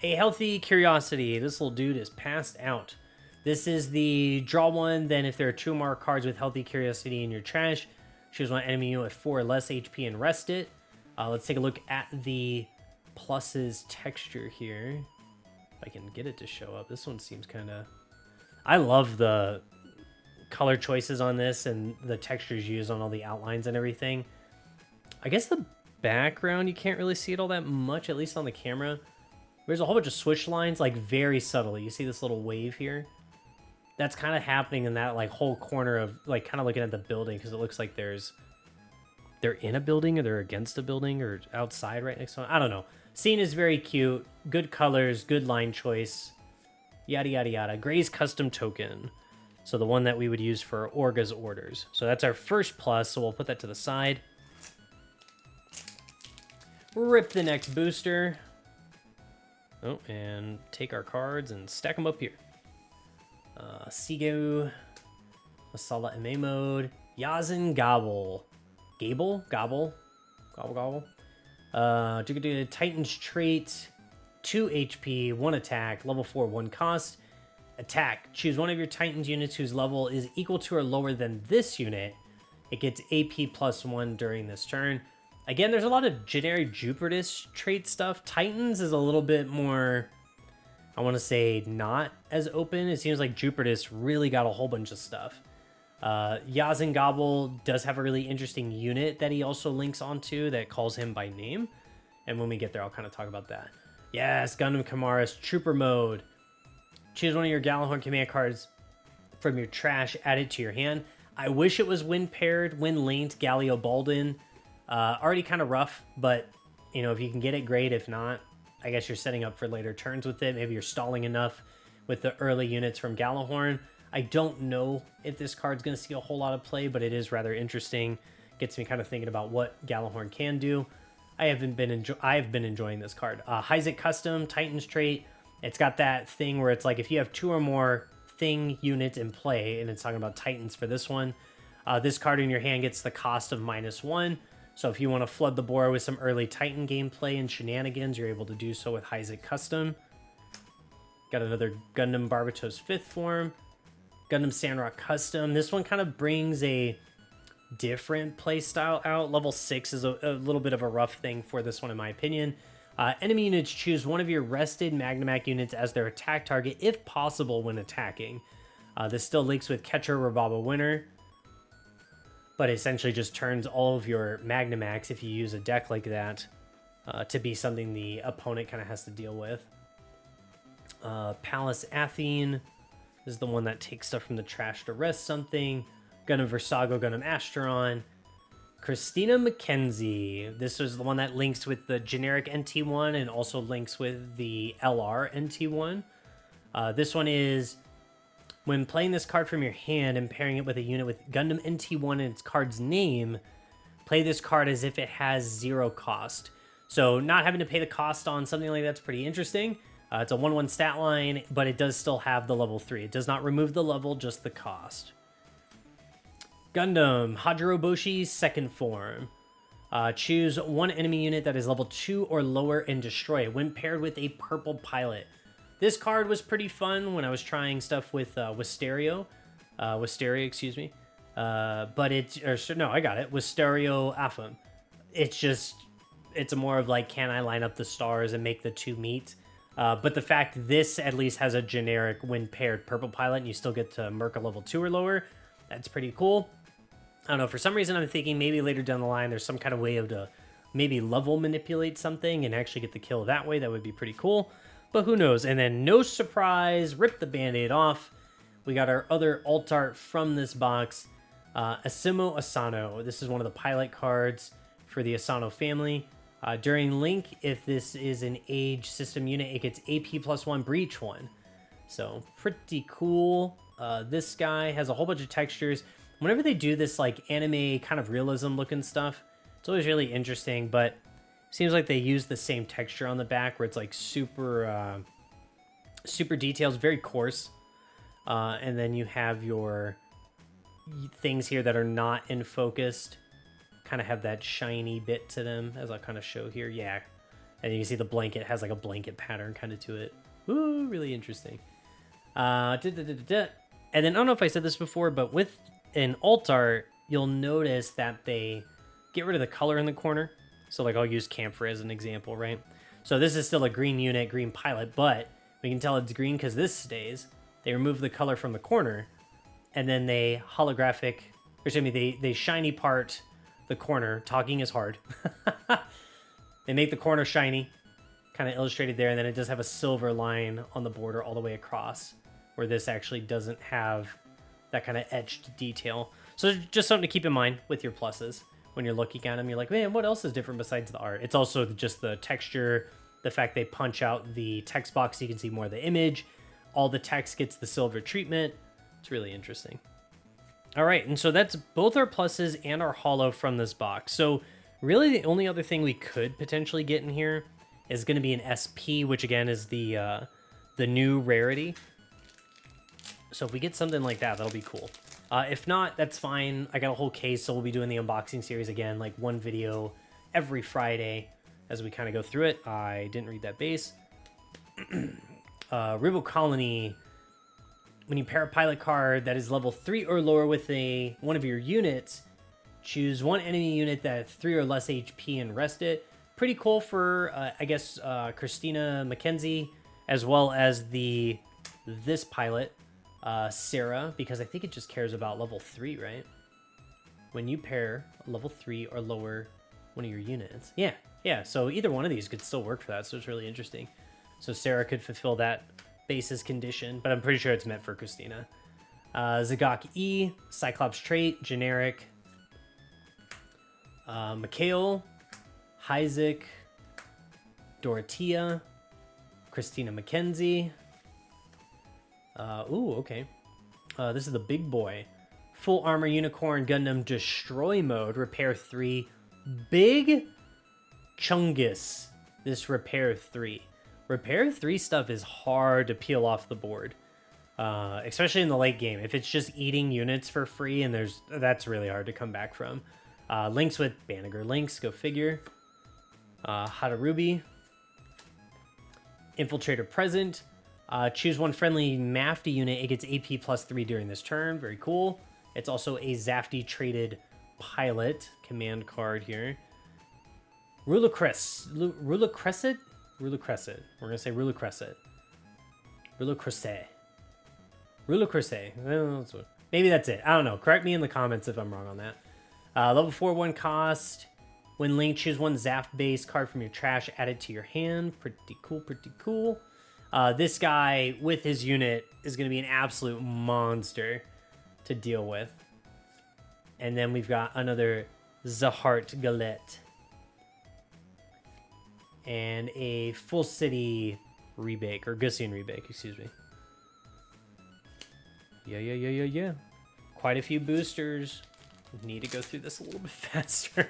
a Healthy Curiosity. This little dude is passed out. This is the draw 1, then if there are 2 more cards with Healthy Curiosity in your trash, choose 1 enemy unit with 4 or less HP and rest it. Let's take a look at the pluses texture here. If I can get it to show up. This one seems kind of... I love the color choices on this and the textures used on all the outlines and everything. I guess the background, you can't really see it all that much, at least on the camera. There's a whole bunch of switch lines, like very subtly. You see this little wave here? That's kind of happening in that like whole corner of like kind of looking at the building, because it looks like they're in a building or they're against a building or outside right next to one. I don't know. Scene is very cute. Good colors, good line choice. Yada, yada, yada. Gray's custom token. So the one that we would use for Orga's orders. So that's our first plus, so we'll put that to the side. Rip the next booster. Oh, and take our cards and stack them up here. Sigu, Masala MA mode, Yazin Gobble. Gobble. Titan's trait, 2 HP, 1 attack, level 4, 1 cost. Attack. Choose one of your Titans units whose level is equal to or lower than this unit. It gets AP +1 during this turn. Again, there's a lot of generic Jupiterus trait stuff. Titans is a little bit more, I want to say, not as open. It seems like Jupiterus really got a whole bunch of stuff. Yazengabel does have a really interesting unit that he also links onto that calls him by name. And when we get there, I'll kind of talk about that. Yes, Gundam Kamaris, Trooper Mode. Choose one of your Galahorn command cards from your trash, add it to your hand. I wish it was wind paired, wind linked, Galio Baldin. Already kind of rough, but you know, if you can get it, great. If not, I guess you're setting up for later turns with it. Maybe you're stalling enough with the early units from Galahorn. I don't know if this card's going to see a whole lot of play, but it is rather interesting. Gets me kind of thinking about what Galahorn can do. I have been enjoying this card. Heisek Custom, Titans trait. It's got that thing where it's like if you have 2 or more thing units in play, and it's talking about Titans for this one, this card in your hand gets the cost of -1. So if you want to flood the board with some early Titan gameplay and shenanigans, you're able to do so with Heisek Custom. Got another Gundam Barbatos 5th form. Gundam Sandrock Custom. This one kind of brings a different play style out. Level 6 is a little bit of a rough thing for this one, in my opinion. Enemy units choose one of your rested Magnamac units as their attack target, if possible, when attacking. This still links with Catcher Rababa Winner, but essentially just turns all of your Magnamax, if you use a deck like that, to be something the opponent kind of has to deal with. Palace Athene is the one that takes stuff from the trash to rest something. Gundam Versago, Gundam Asteron. Christina McKenzie. This is the one that links with the generic NT1 and also links with the LR NT1. This one is, when playing this card from your hand and pairing it with a unit with Gundam NT1 and its card's name, play this card as if it has 0 cost. So not having to pay the cost on something like that's pretty interesting. It's a 1/1 stat line, but it does still have the level 3. It does not remove the level, just the cost. Gundam Hajiroboshi 2nd form. Choose one enemy unit that is level 2 or lower and destroy it when paired with a purple pilot. This card was pretty fun when I was trying stuff with Wisteria, excuse me. But it's, no, I got it. Wisteria Afam. It's a more of like, can I line up the stars and make the 2 meet? But the fact this at least has a generic when paired purple pilot and you still get to Merc a level 2 or lower, that's pretty cool. I don't know, for some reason I'm thinking maybe later down the line there's some kind of way to maybe level manipulate something and actually get the kill that way. That would be pretty cool, but who knows. And then, no surprise, rip the band-aid off. We got our other alt art from this box, Asimo Asano. This is one of the pilot cards for the Asano family. During Link, if this is an age system unit, it gets AP +1, Breach 1. So pretty cool. This guy has a whole bunch of textures. Whenever they do this like anime kind of realism looking stuff, it's always really interesting, but it seems like they use the same texture on the back where it's like super details, very coarse. And then you have your things here that are not in focused, kind of have that shiny bit to them, as I'll kind of show here. Yeah. And you can see the blanket has like a blanket pattern kind of to it. Ooh, really interesting. And then, I don't know if I said this before, but with an alt art, you'll notice that they get rid of the color in the corner. So like I'll use Camphor as an example, right? So this is still a green unit, green pilot, but we can tell it's green because this stays. They remove the color from the corner, and then they holographic, or excuse me, they shiny part the corner. Talking is hard. They make the corner shiny, kind of illustrated there, and then it does have a silver line on the border all the way across, where this actually doesn't have that kind of etched detail. So just something to keep in mind with your pluses when you're looking at them. You're like, man, what else is different besides the art? It's also just the texture, the fact they punch out the text box so you can see more of the image. All the text gets the silver treatment. It's really interesting. All right, and so that's both our pluses and our holo from this box. So really the only other thing we could potentially get in here is going to be an SP, which again is the new rarity. So if we get something like that, that'll be cool. If not, that's fine. I got a whole case, so we'll be doing the unboxing series again, like one video every Friday as we kind of go through it. I didn't read that base. Ribo Colony when you pair a pilot card that is level 3 or lower with one of your units, choose one enemy unit that has 3 or less HP and rest it. Pretty cool for, I guess, Christina McKenzie, as well as this pilot, Sarah, because I think it just cares about level 3, right? When you pair a level 3 or lower one of your units. Yeah, so either one of these could still work for that, so it's really interesting. So Sarah could fulfill that basis condition, but I'm pretty sure it's meant for Christina. Zagok E, Cyclops trait, generic. Mikhail, Isaac, Dorothea, Christina McKenzie. Okay. This is the big boy. Full armor unicorn Gundam destroy mode, repair 3. Big Chungus, this repair 3. Repair 3 stuff is hard to peel off the board, especially in the late game. If it's just eating units for free, and that's really hard to come back from. Links with Banneker Links, go figure. Hadarubi. Infiltrator present. Choose one friendly Mafty unit. It gets AP plus 3 during this turn. Very cool. It's also a Zafty traded pilot command card here. Rulacrescent. We're gonna say Rulacrescent. Rulacrescent. Maybe that's it. I don't know. Correct me in the comments if I'm wrong on that. Level 4, 1 cost. When linked, choose one Zaf base card from your trash, add it to your hand. Pretty cool. This guy with his unit is going to be an absolute monster to deal with. And then we've got another Zahart Galette. And a Full City Rebake, or Gussian Rebake, excuse me. Yeah. Quite a few boosters. Need to go through this a little bit faster.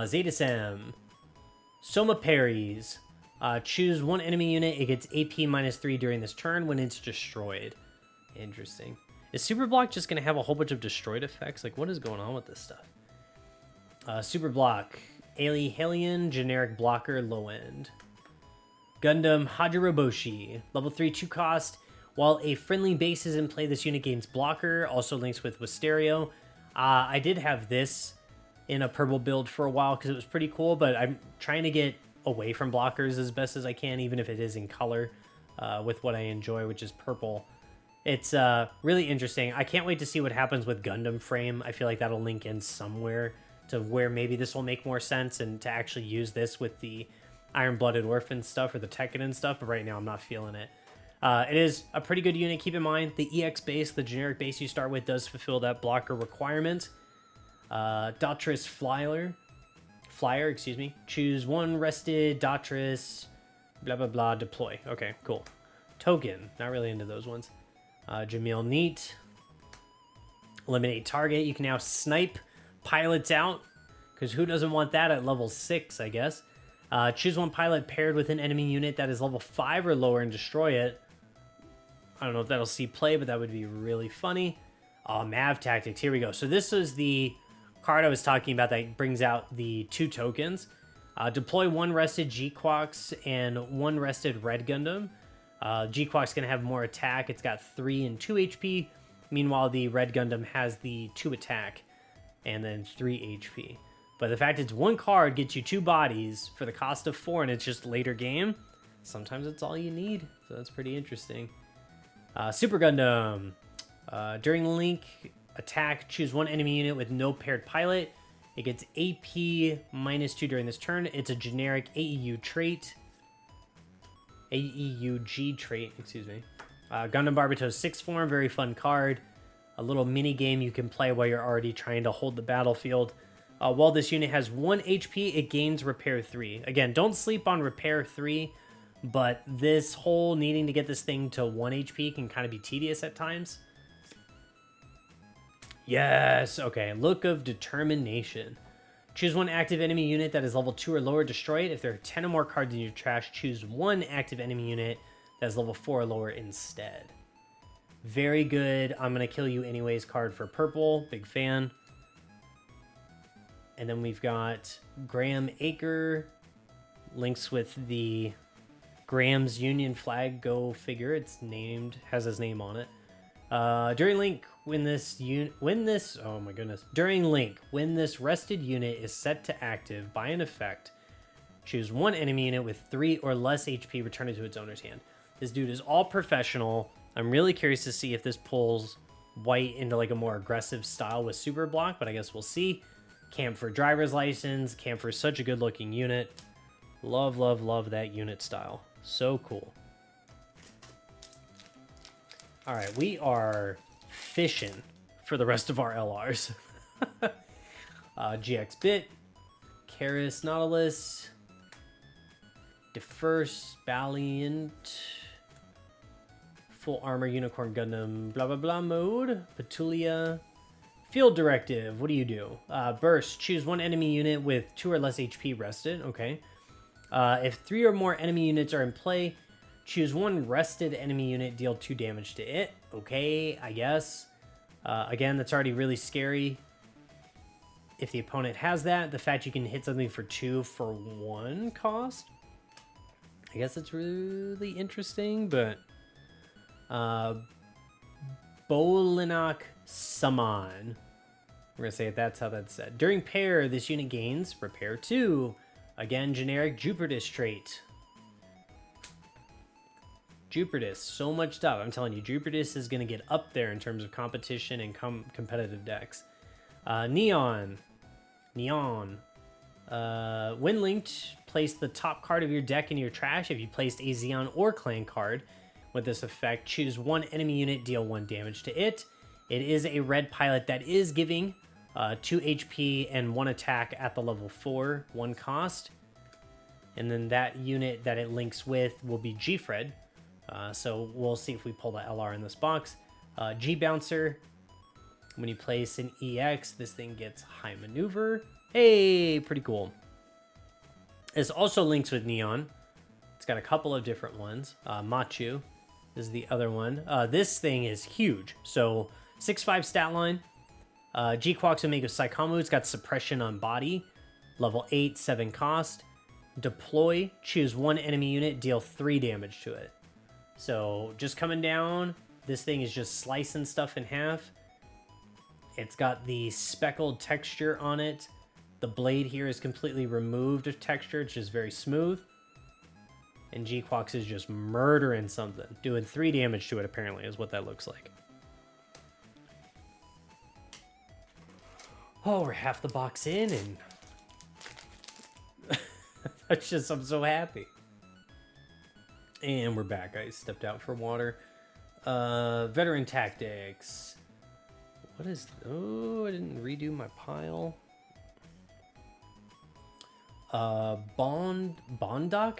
Zeta Sam. Soma Parries. Choose one enemy unit. It gets AP minus 3 during this turn when it's destroyed. Interesting. Is Super Block just going to have a whole bunch of destroyed effects? Like, what is going on with this stuff? Super Block. Hellion, generic blocker, low end. Gundam Hajiroboshi. Level 3, 2 cost. While a friendly base is in play, this unit gains blocker. Also links with Wisterio. I did have this in a purple build for a while because it was pretty cool, but I'm trying to get away from blockers as best as I can, even if it is in color with what I enjoy, which is purple. It's really interesting. I can't wait to see what happens with Gundam Frame. I feel like that'll link in somewhere to where maybe this will make more sense and to actually use this with the Iron-Blooded Orphan stuff or the Tekken and stuff, but right now I'm not feeling it. It is a pretty good unit. Keep in mind, the EX base, the generic base you start with, does fulfill that blocker requirement. Datris Flyer, choose one rested Datris, blah, blah, blah, deploy. Okay, cool. Token, not really into those ones. Jamil Neat, eliminate target. You can now snipe pilots out, because who doesn't want that at level 6, I guess. Choose one pilot paired with an enemy unit that is level 5 or lower and destroy it. I don't know if that'll see play, but that would be really funny. Mav Tactics, here we go. So this is the card I was talking about that brings out the 2 tokens. Deploy one rested G-Quox and one rested Red Gundam. G-Quox going to have more attack. It's got 3 and 2 HP. Meanwhile, the Red Gundam has the 2 attack and then 3 HP. But the fact it's one card gets you 2 bodies for the cost of 4, and it's just later game. Sometimes it's all you need, so that's pretty interesting. Super Gundam. During link attack, choose one enemy unit with no paired pilot. It gets AP minus 2 during this turn. It's a generic AEUG trait, excuse me. Gundam Barbatos 6 form, very fun card. A little mini game you can play while you're already trying to hold the battlefield. While this unit has 1 HP, it gains Repair 3. Again, don't sleep on Repair 3, but this whole needing to get this thing to 1 HP can kind of be tedious at times. Yes, okay. Look of Determination. Choose one active enemy unit that is level 2 or lower, destroy it. If there are 10 or more cards in your trash, choose one active enemy unit that is level 4 or lower instead. Very good. I'm going to kill you anyways card for purple. Big fan. And then we've got Graham Acre. Links with the Graham's Union flag, go figure. It's named, has his name on it. During Link, when this rested unit is set to active by an effect, choose one enemy unit with 3 or less HP, return it to its owner's hand. This dude is all professional. I'm really curious to see if this pulls white into like a more aggressive style with super block, but I guess we'll see. Camp for driver's license, camp for such a good looking unit. Love, love, love that unit style. So cool. All right, we are fishing for the rest of our LRs. GX Bit, Karis Nautilus, Defirst, Valiant, Full Armor Unicorn Gundam, blah blah blah mode, Petulia, Field Directive. What do you do? Burst, choose one enemy unit with 2 or less HP rested. Okay. If 3 or more enemy units are in play, choose one rested enemy unit, deal 2 damage to it. Okay, I guess. Again, that's already really scary. If the opponent has that, the fact you can hit something for 2 for 1 cost, I guess it's really interesting, but... Bolinak Saman. We're going to say it, that's how that's said. During pair, this unit gains Repair 2. Again, generic Jupiter's trait. Jupiter, so much stuff. I'm telling you, Jupiter is going to get up there in terms of competition and competitive decks. Neon. When linked, place the top card of your deck in your trash. If you placed a Xeon or Clan card with this effect, choose one enemy unit, deal 1 damage to it. It is a red pilot that is giving 2 HP and 1 attack at the level 4, 1 cost. And then that unit that it links with will be G-Fred. So we'll see if we pull the LR in this box. G-Bouncer. When you place an EX, this thing gets high maneuver. Hey, pretty cool. This also links with Neon. It's got a couple of different ones. Machu is the other one. This thing is huge. So 6/5 stat line. G-Quax Omega Psychomu. It's got suppression on body. Level 8, 7 cost. Deploy. Choose one enemy unit. Deal 3 damage to it. So just coming down. This thing is just slicing stuff in half. It's got the speckled texture on it. The blade here is completely removed of texture. It's just very smooth. And G-Quax is just murdering something. Doing 3 damage to it, apparently, is what that looks like. Oh, we're half the box in, and... I'm so happy. And we're back. I stepped out for water. Veteran Tactics. What is... Oh, I didn't redo my pile. Bondock?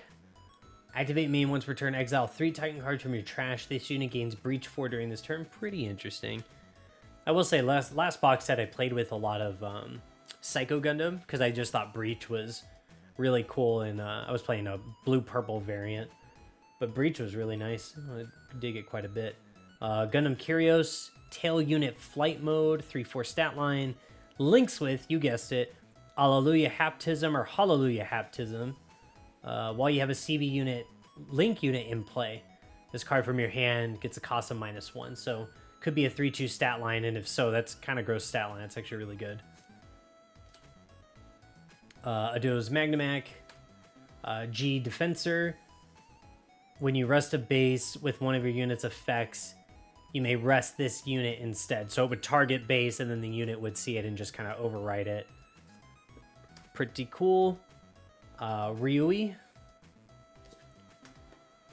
Activate main once per turn. Exile 3 Titan cards from your trash. This unit gains Breach 4 during this turn. Pretty interesting. I will say, last box set I played with a lot of Psycho Gundam, because I just thought Breach was really cool, and I was playing a blue-purple variant. But Breach was really nice. I dig it quite a bit. Gundam Kyrios, Tail Unit Flight Mode, 3/4 stat line. Links with, you guessed it, Alleluia Haptism or Hallelujah Haptism. While you have a CB unit, Link unit in play, this card from your hand gets a cost of -1. So could be a 3/2 stat line, and if so, that's kind of gross stat line. That's actually really good. Ado's Magnamac, G Defensor. When you rest a base with one of your unit's effects, you may rest this unit instead. So it would target base, and then the unit would see it and just kind of override it. Pretty cool. Ryui.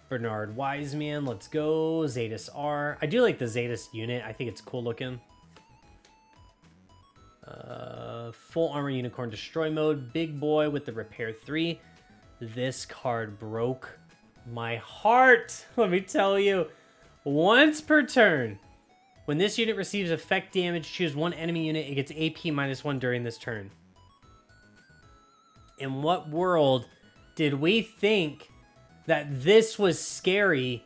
Bernard Wiseman, let's go. Zetas R. I do like the Zetas unit. I think it's cool looking. Full Armor Unicorn Destroy Mode. Big boy with the Repair 3. This card broke my heart. Let me tell you. Once per turn, when this unit receives effect damage, choose one enemy unit. It gets AP -1 during this turn. In what world did we think that this was scary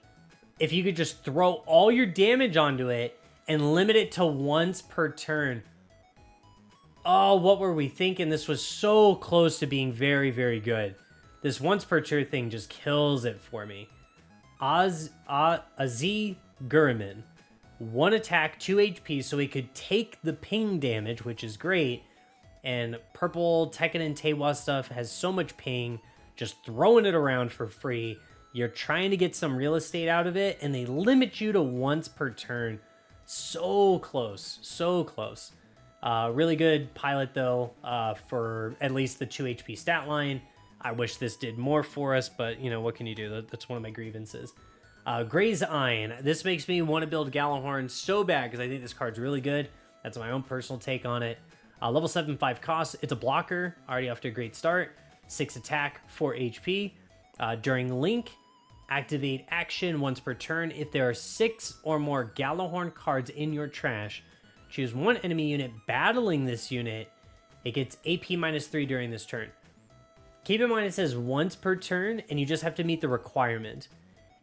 if you could just throw all your damage onto it and limit it to once per turn? Oh, what were we thinking? This was so close to being very, very good. This once per turn thing just kills it for me. Azi Gurman. 1 attack, 2 HP, so he could take the ping damage, which is great. And purple Tekken and Tewa stuff has so much ping, just throwing it around for free. You're trying to get some real estate out of it, and they limit you to once per turn. So close, so close. Really good pilot, though, for at least the 2 HP stat line. I wish this did more for us, but, you know, what can you do? That's one of my grievances. Gray's Iron. This makes me want to build Gallahorn so bad because I think this card's really good. That's my own personal take on it. Level 7, 5 cost. It's a blocker. Already off to a great start. 6 attack, 4 HP. During Link, activate action once per turn. If there are 6 or more Gallahorn cards in your trash, choose one enemy unit battling this unit. It gets AP -3 during this turn. Keep in mind it says once per turn, and you just have to meet the requirement.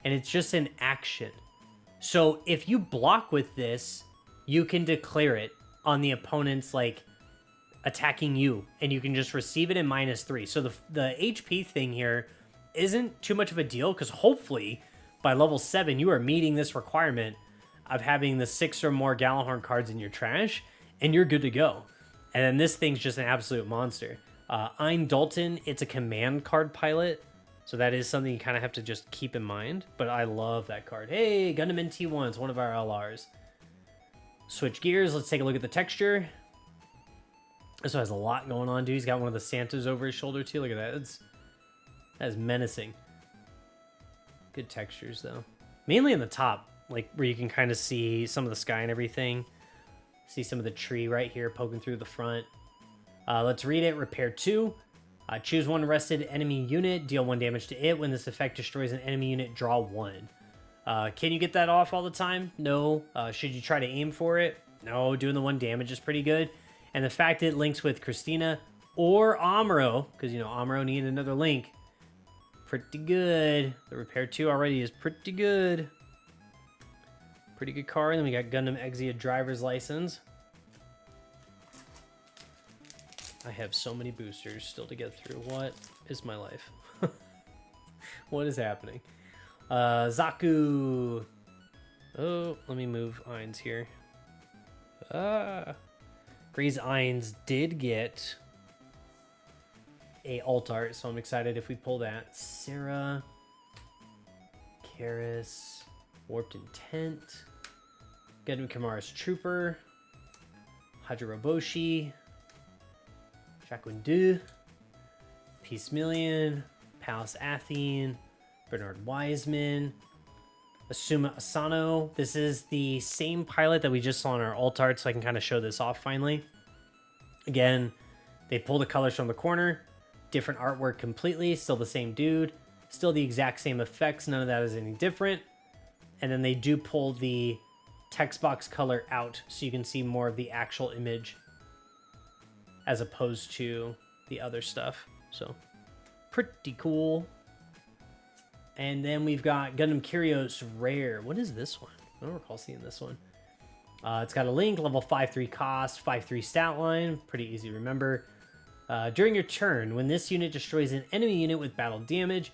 And it's just an action. So if you block with this, you can declare it on the opponent's, like, attacking you, and you can just receive it in -3. So the HP thing here isn't too much of a deal, because hopefully by level 7 you are meeting this requirement of having the 6 or more Gallahorn cards in your trash, and you're good to go. And then this thing's just an absolute monster. I'm Dalton. It's a command card pilot, so that is something you kind of have to just keep in mind. But I love that card. Hey, Gundam NT1 is one of our LRs. Switch gears. Let's take a look at the texture. This one has a lot going on, dude. He's got one of the Santas over his shoulder, too. Look at that. That is menacing. Good textures, though. Mainly in the top, like, where you can kind of see some of the sky and everything. See some of the tree right here poking through the front. Let's read it. Repair 2. Choose one rested enemy unit. Deal 1 damage to it. When this effect destroys an enemy unit, draw 1. Can you get that off all the time? No. Should you try to aim for it? No. Doing the 1 damage is pretty good. And the fact it links with Christina or Amuro, because, you know, Amuro needed another link, pretty good. The Repair 2 already is pretty good. Pretty good card. Then we got Gundam Exia Driver's License. I have so many boosters still to get through. What is my life? What is happening? Zaku. Oh, let me move Eins here. Gray's Eins did get a alt art, so I'm excited if we pull that. Sarah. Karis. Warped Intent. Gundam Kamara's Trooper. Hajiroboshi. Shakundu, Peace Million, Palace Athene, Bernard Wiseman, Asuma Asano. This is the same pilot that we just saw in our alt art, so I can kind of show this off finally. Again, they pull the colors from the corner, different artwork completely, still the same dude, still the exact same effects, none of that is any different. And then they do pull the text box color out so you can see more of the actual image as opposed to the other stuff. So, pretty cool. And then we've got Gundam Kyrios Rare. What is this one? I don't recall seeing this one. It's got a link, level 5-3 cost, 5-3 stat line. Pretty easy to remember. During your turn, when this unit destroys an enemy unit with battle damage,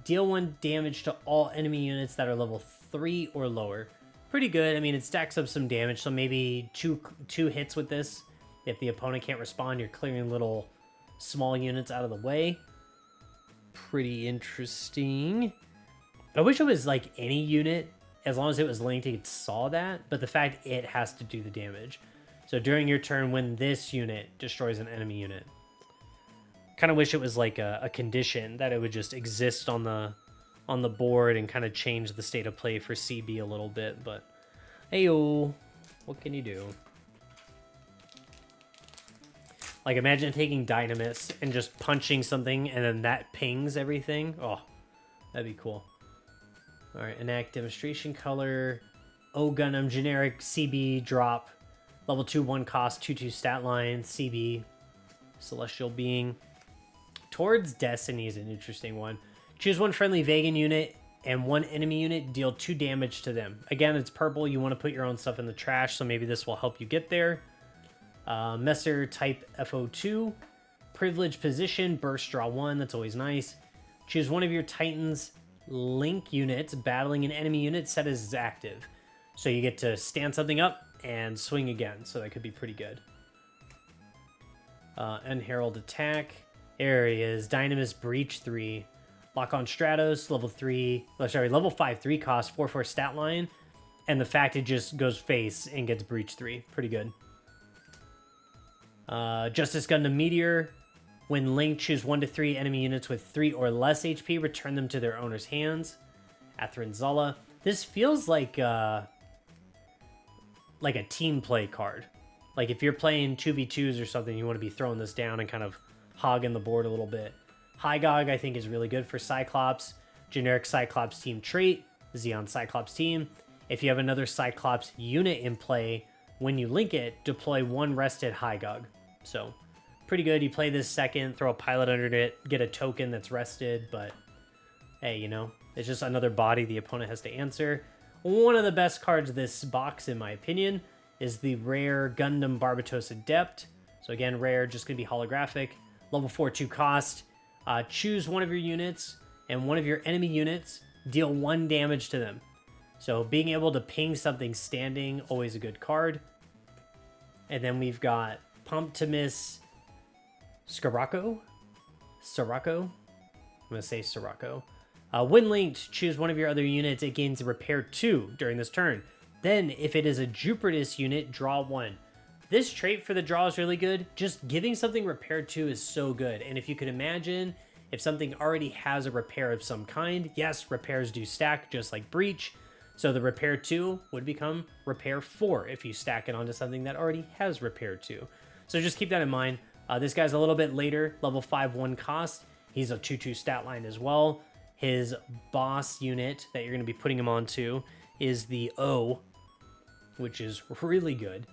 deal 1 damage to all enemy units that are level 3 or lower. Pretty good. I mean, it stacks up some damage, so maybe two hits with this. If the opponent can't respond, you're clearing little small units out of the way. Pretty interesting. I wish it was like any unit, as long as it was linked, it saw that. But the fact it has to do the damage. So during your turn, when this unit destroys an enemy unit. Kind of wish it was like a condition that it would just exist on the board and kind of change the state of play for CB a little bit. But hey-o, what can you do? Like, imagine taking Dynamis and just punching something and then that pings everything. Oh, that'd be cool. All right, enact demonstration color. O Gundam generic CB drop. Level 2, 1 cost, 2/2 stat line. CB. Celestial Being. Towards Destiny is an interesting one. Choose one friendly Vegan unit and one enemy unit. Deal 2 damage to them. Again, it's purple. You want to put your own stuff in the trash, so maybe this will help you get there. Messer type FO2, privilege position, burst draw 1, that's always nice. choose one of your Titan's link units battling an enemy unit set as active. So you get to stand something up and swing again. So that could be pretty good. Unherald attack. There he is. Dynamis Breach 3. Lock on Stratos, level 3. Oh, sorry, level 5, 3 cost, 4/4 stat line. And the fact it just goes face and gets Breach 3. Pretty good. Justice Gundam Meteor. When linked, choose 1 to 3 enemy units with 3 or less HP. Return them to their owner's hands. Atherin Zala. This feels like a team play card. Like if you're playing 2v2s or something, you want to be throwing this down and kind of hogging the board a little bit. Hygog, I think, is really good for Cyclops. Generic Cyclops team trait. Xeon Cyclops team. If you have another Cyclops unit in play, when you link it, deploy 1 rested Hygog. So, pretty good. You play this second, throw a pilot under it, get a token that's rested, but hey, you know, it's just another body the opponent has to answer. One of the best cards of this box, in my opinion, is the rare Gundam Barbatos Adept. So again, rare, just going to be holographic. Level 4, 2 cost. Choose one of your units and one of your enemy units. Deal 1 damage to them. So being able to ping something standing, always a good card. And then we've got Pomptimus Scirocco. I'm going to say Scirocco. When linked, choose one of your other units. It gains a repair 2 during this turn. Then, if it is a Jupertus unit, draw 1. This trait for the draw is really good. Just giving something repair 2 is so good. And if you could imagine, if something already has a repair of some kind, yes, repairs do stack just like Breach. So the repair 2 would become repair 4 if you stack it onto something that already has repair 2. So just keep that in mind. This guy's a little bit later, level 5, 1 cost. He's a 2/2 stat line as well. His boss unit that you're going to be putting him onto is the O, which is really good.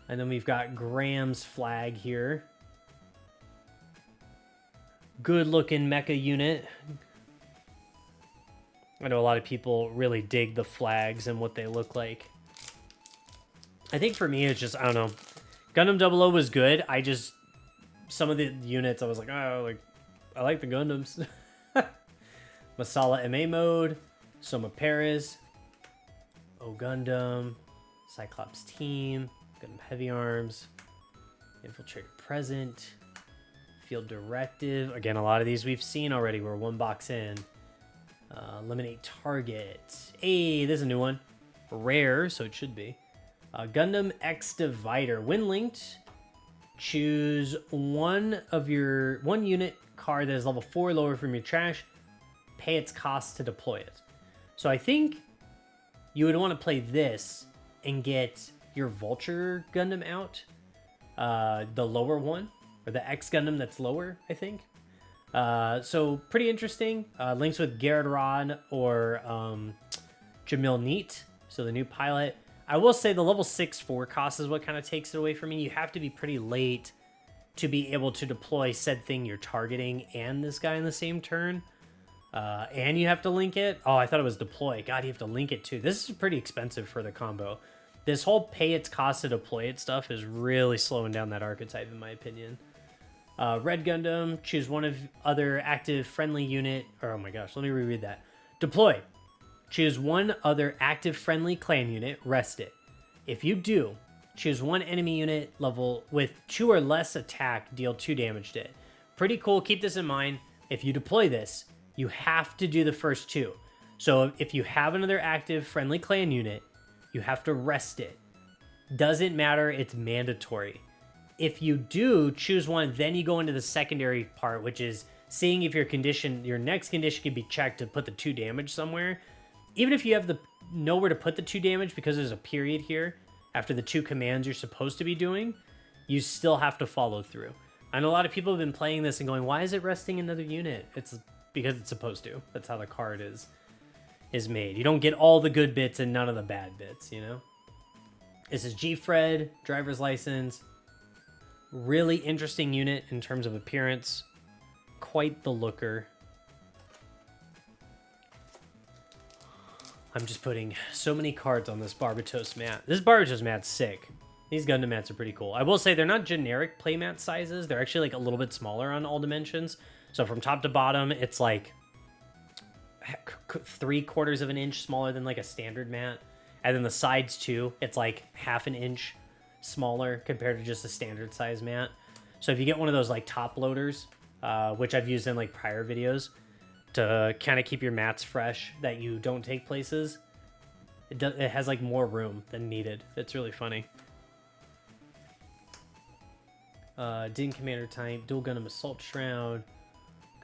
And then we've got Graham's flag here. Good looking mecha unit. I know a lot of people really dig the flags and what they look like. I think for me, it's just, I don't know. Gundam 00 was good. Some of the units, I was like, oh, like, I like the Gundams. Masala MA mode. Soma Paris. O Gundam. Cyclops team. Gundam Heavy Arms. Infiltrator present. Field Directive. Again, a lot of these we've seen already. We're 1 box in. Eliminate target. Hey, this is a new one. Rare, so it should be. Gundam X Divider. When linked, choose one unit card that is level 4 or lower from your trash. Pay its cost to deploy it. So I think you would want to play this and get your Vulture Gundam out. The lower one, or the X Gundam that's lower, I think. So pretty interesting. Links with Garrett Rod or Jamil Neat. So the new pilot. I will say the level 6 4 cost is what kind of takes it away from me. You have to be pretty late to be able to deploy said thing you're targeting and this guy in the same turn. And you have to link it. Oh, I thought it was deploy. God, you have to link it too. This is pretty expensive for the combo. This whole pay its cost to deploy it stuff is really slowing down that archetype, in my opinion. Red Gundam, choose one of other active friendly unit. Or, oh my gosh, let me reread that. Deploy. Choose one other active friendly clan unit, rest it. If you do, choose one enemy unit level with 2 or less attack, deal 2 damage to it. Pretty cool, keep this in mind. If you deploy this, you have to do the first 2. So if you have another active friendly clan unit, you have to rest it. Doesn't matter, it's mandatory. If you do choose one, then you go into the secondary part, which is seeing if your next condition can be checked to put the 2 damage somewhere. Even if you have nowhere to put the 2 damage because there's a period here after the 2 commands you're supposed to be doing, you still have to follow through. I know a lot of people have been playing this and going, why is it resting another unit? It's because it's supposed to. That's how the card is made. You don't get all the good bits and none of the bad bits, you know? This is G-Fred, driver's license. Really interesting unit in terms of appearance. Quite the looker. I'm just putting so many cards on this Barbatos mat. This Barbatos mat's sick. These Gundam mats are pretty cool. I will say they're not generic playmat sizes. They're actually like a little bit smaller on all dimensions. So from top to bottom, it's like 3/4 of an inch smaller than like a standard mat. And then the sides too, it's like 1/2 inch smaller compared to just a standard size mat. So if you get one of those like top loaders, which I've used in like prior videos to kind of keep your mats fresh that you don't take places, it has like more room than needed. It's really funny. Din Commander type, dual Gundam Assault Shroud,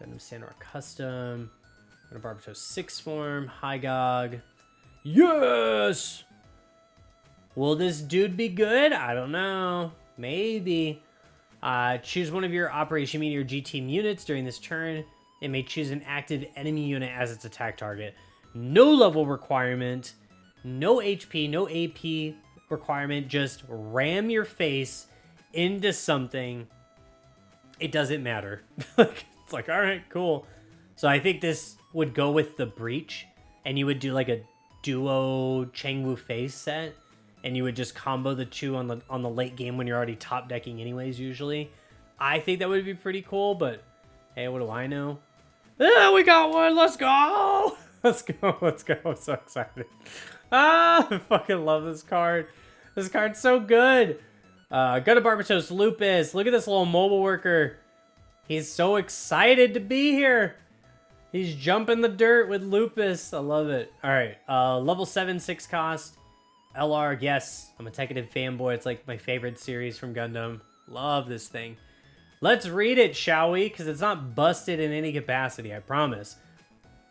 Gundam Sandor Custom, Gundam Barbatos 6 form, Hygog. Yes! Will this dude be good? I don't know. Maybe. Choose one of your Operation Meteor G team units during this turn. It may choose an active enemy unit as its attack target. No level requirement, no HP, no AP requirement. Just ram your face into something. It doesn't matter. It's like, all right, cool. So I think this would go with the Breach, and you would do like a duo Changwu face set, and you would just combo the two on the late game when you're already top decking anyways, usually. I think that would be pretty cool, but hey, what do I know? Ah, we got one! Let's go! Let's go, let's go. I'm so excited. I fucking love this card. This card's so good. Gundam Barbatos Lupus. Look at this little mobile worker. He's so excited to be here. He's jumping the dirt with Lupus. I love it. All right, level 7, 6 cost. LR, yes. I'm a Tekkated fanboy. It's like my favorite series from Gundam. Love this thing. Let's read it, shall we? Because it's not busted in any capacity, I promise.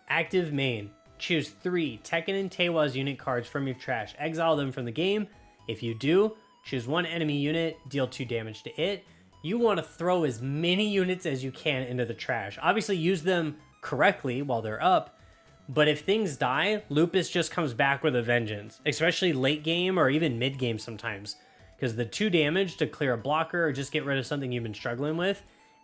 Active main. Choose 3 Tekken and Teiwa's unit cards from your trash. Exile them from the game. If you do, choose 1 enemy unit, deal 2 damage to it. You want to throw as many units as you can into the trash. Obviously, use them correctly while they're up. But if things die, Lupus just comes back with a vengeance. Especially late game or even mid game sometimes. Because the 2 damage to clear a blocker or just get rid of something you've been struggling with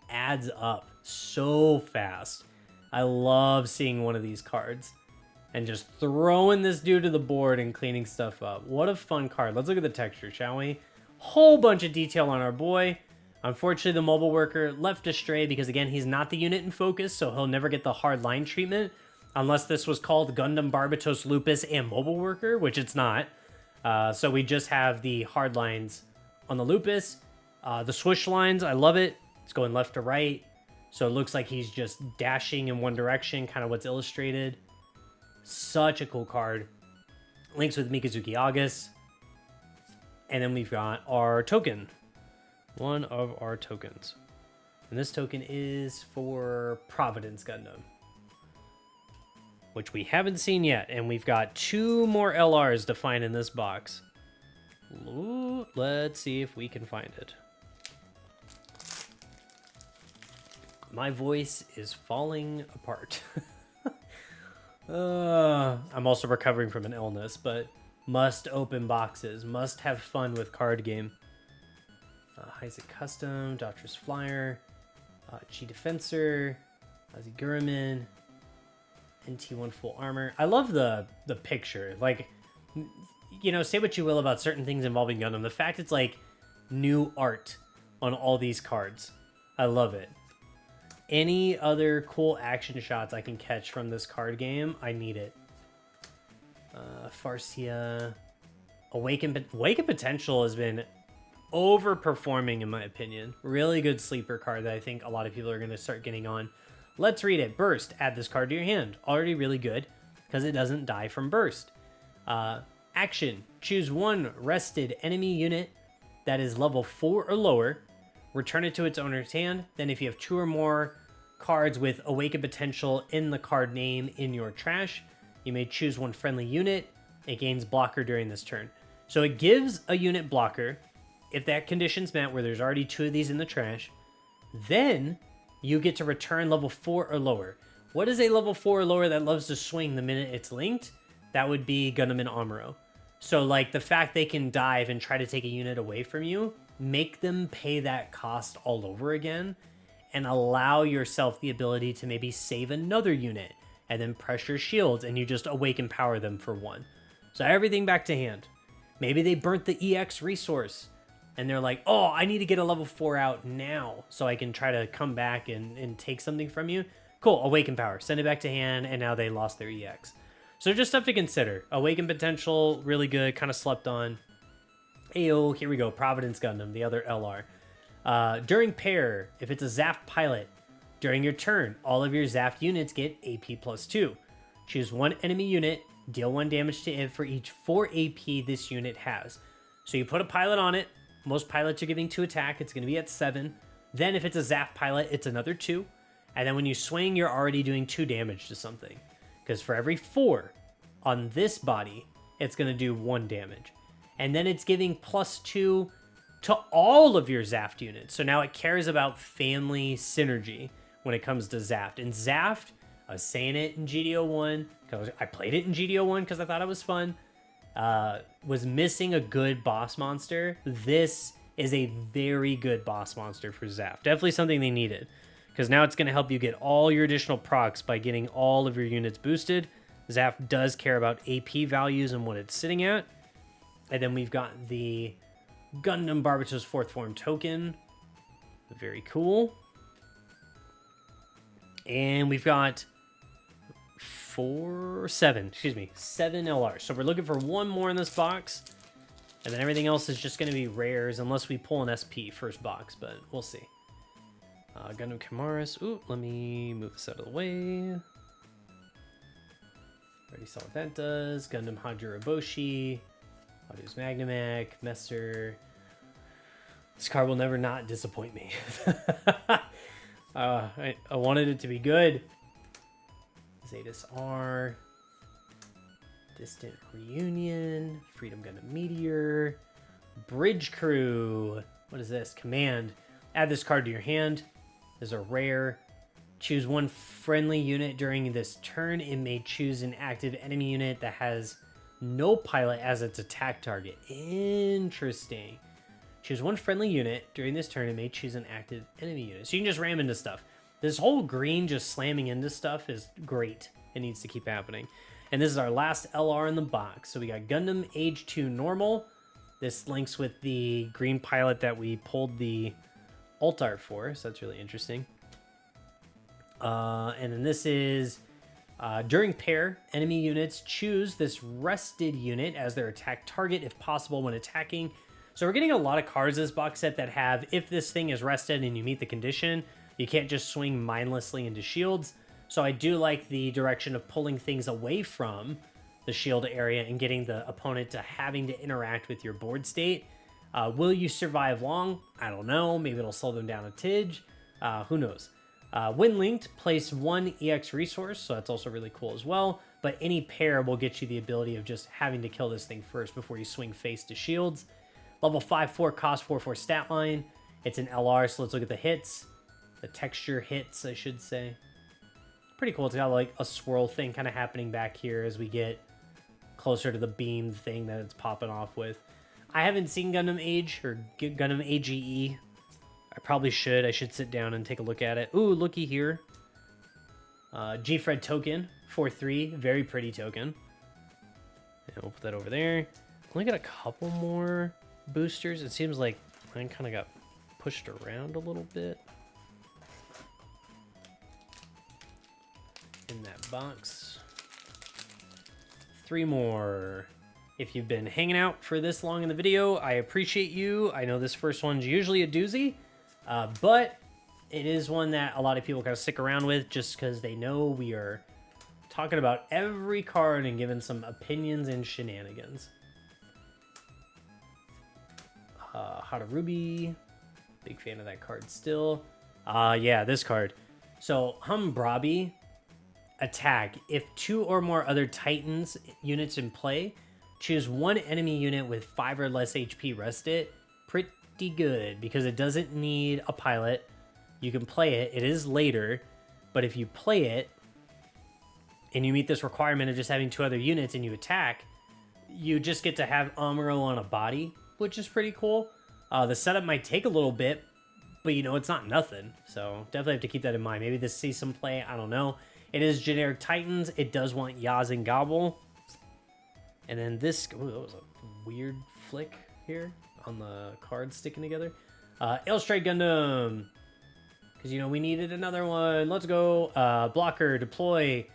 adds up so fast. I love seeing one of these cards and just throwing this dude to the board and cleaning stuff up. What a fun card. Let's look at the texture, shall we? Whole bunch of detail on our boy. Unfortunately, the mobile worker left astray because, again, he's not the unit in focus, so he'll never get the hard line treatment unless this was called Gundam Barbatos Lupus and mobile worker, which it's not. So we just have the hard lines on the Lupus. The swoosh lines, I love it. It's going left to right. So it looks like he's just dashing in one direction, kind of what's illustrated. Such a cool card. Links with Mikazuki August. And then we've got our token. One of our tokens. And this token is for Providence Gundam, which we haven't seen yet. And we've got 2 more LRs to find in this box. Ooh, let's see if we can find it. My voice is falling apart. I'm also recovering from an illness, but must open boxes. Must have fun with card game. Isaac Custom, Doctor's Flyer, Chi Defensor, Ozzy Guraman, NT1 full armor. I love the picture. Like, you know, say what you will about certain things involving Gundam. The fact it's like new art on all these cards. I love it. Any other cool action shots I can catch from this card game, I need it. Farsia. Awaken Potential has been overperforming in my opinion. Really good sleeper card that I think a lot of people are going to start getting on. Let's read it. Burst. Add this card to your hand. Already really good because it doesn't die from burst. Action. Choose 1 rested enemy unit that is level 4 or lower. Return it to its owner's hand. Then if you have 2 or more cards with Awaken Potential in the card name in your trash, you may choose 1 friendly unit. It gains blocker during this turn. So it gives a unit blocker if that condition's met where there's already 2 of these in the trash. Then you get to return level 4 or lower. What is a level 4 or lower that loves to swing the minute it's linked? That would be Gundam and Amuro. So like the fact they can dive and try to take a unit away from you, make them pay that cost all over again and allow yourself the ability to maybe save another unit and then pressure shields and you just awaken power them for 1. So everything back to hand. Maybe they burnt the EX resource. and they're like, oh, I need to get a level 4 out now so I can try to come back and take something from you. Cool, Awaken Power. Send it back to hand, and now they lost their EX. So just stuff to consider. Awaken Potential, really good, kind of slept on. Ayo, here we go. Providence Gundam, the other LR. During pair, if it's a Zaft pilot, during your turn, all of your Zaft units get AP +2. Choose one enemy unit, deal 1 damage to it for each 4 AP this unit has. So you put a pilot on it. Most pilots are giving 2 attack. It's going to be at 7. Then if it's a Zaft pilot, it's another 2. And then when you swing, you're already doing 2 damage to something. Because for every 4 on this body, it's going to do 1 damage. And then it's giving +2 to all of your Zaft units. So now it cares about family synergy when it comes to Zaft. And Zaft, I was saying it in GD01, because I played it in GD01 because I thought it was fun, was missing a good boss monster. This is a very good boss monster for Zaft. Definitely something they needed, because now it's going to help you get all your additional procs by getting all of your units boosted. Zaft does care about AP values and what it's sitting at. And then we've got the Gundam Barbatos 4th Form token. Very cool. And we've got 7 LRs. So we're looking for 1 more in this box. And then everything else is just going to be rares unless we pull an SP first box, but we'll see. Gundam Kamaris. Ooh, let me move this out of the way. Already saw what that does. Gundam Hajiraboshi. Hadu's Magnamech. Messer. This card will never not disappoint me. I wanted it to be good. Zetas R. Distant Reunion. Freedom Gundam Meteor. Bridge Crew. What is this? Command. Add this card to your hand. There's a rare. Choose 1 friendly unit during this turn. It may choose an active enemy unit that has no pilot as its attack target. Interesting. Choose 1 friendly unit during this turn. It may choose an active enemy unit. So you can just ram into stuff. This whole green just slamming into stuff is great. It needs to keep happening. And this is our last LR in the box. So we got Gundam Age 2 Normal. This links with the green pilot that we pulled the alt art for. So that's really interesting. And then this is during pair, enemy units choose this rested unit as their attack target if possible when attacking. So we're getting a lot of cards in this box set that have, if this thing is rested and you meet the condition, you can't just swing mindlessly into shields. So I do like the direction of pulling things away from the shield area and getting the opponent to having to interact with your board state. Will you survive long? I don't know. Maybe it'll slow them down a tidge. Who knows? When linked, place 1 EX resource, so that's also really cool as well. But any pair will get you the ability of just having to kill this thing first before you swing face to shields. Level 5/4 cost 4/4 stat line. It's an LR, so let's look at the hits. The texture hits, I should say. Pretty cool. It's got like a swirl thing kind of happening back here as we get closer to the beam thing that it's popping off with. I haven't seen Gundam Age or Gundam AGE. I probably should. I should sit down and take a look at it. Ooh, looky here. G-Fred token, 4/3. Very pretty token. Yeah, we'll put that over there. Only got a couple more boosters. It seems like mine kind of got pushed around a little bit in that box. 3 more. If you've been hanging out for this long in the video, I appreciate you. I know this first one's usually a doozy, but it is one that a lot of people kind of stick around with just because they know we are talking about every card and giving some opinions and shenanigans. Hadarubi, big fan of that card still. Yeah, this card. So Humbrabi, attack. If 2 or more other Titans units in play, choose 1 enemy unit with 5 or less HP rested. Pretty good because it doesn't need a pilot. You can play it. It is later, but if you play it and you meet this requirement of just having 2 other units and you attack, you just get to have Amuro on a body, which is pretty cool. The setup might take a little bit, but you know, it's not nothing. So definitely have to keep that in mind. Maybe this sees some play. I don't know. It is generic Titans. It does want Yaz and Gobble. And then this, ooh, that was a weird flick here. on the cards sticking together. Ailstrike Gundam. Because, you know, we needed another one. Let's go. Blocker, deploy.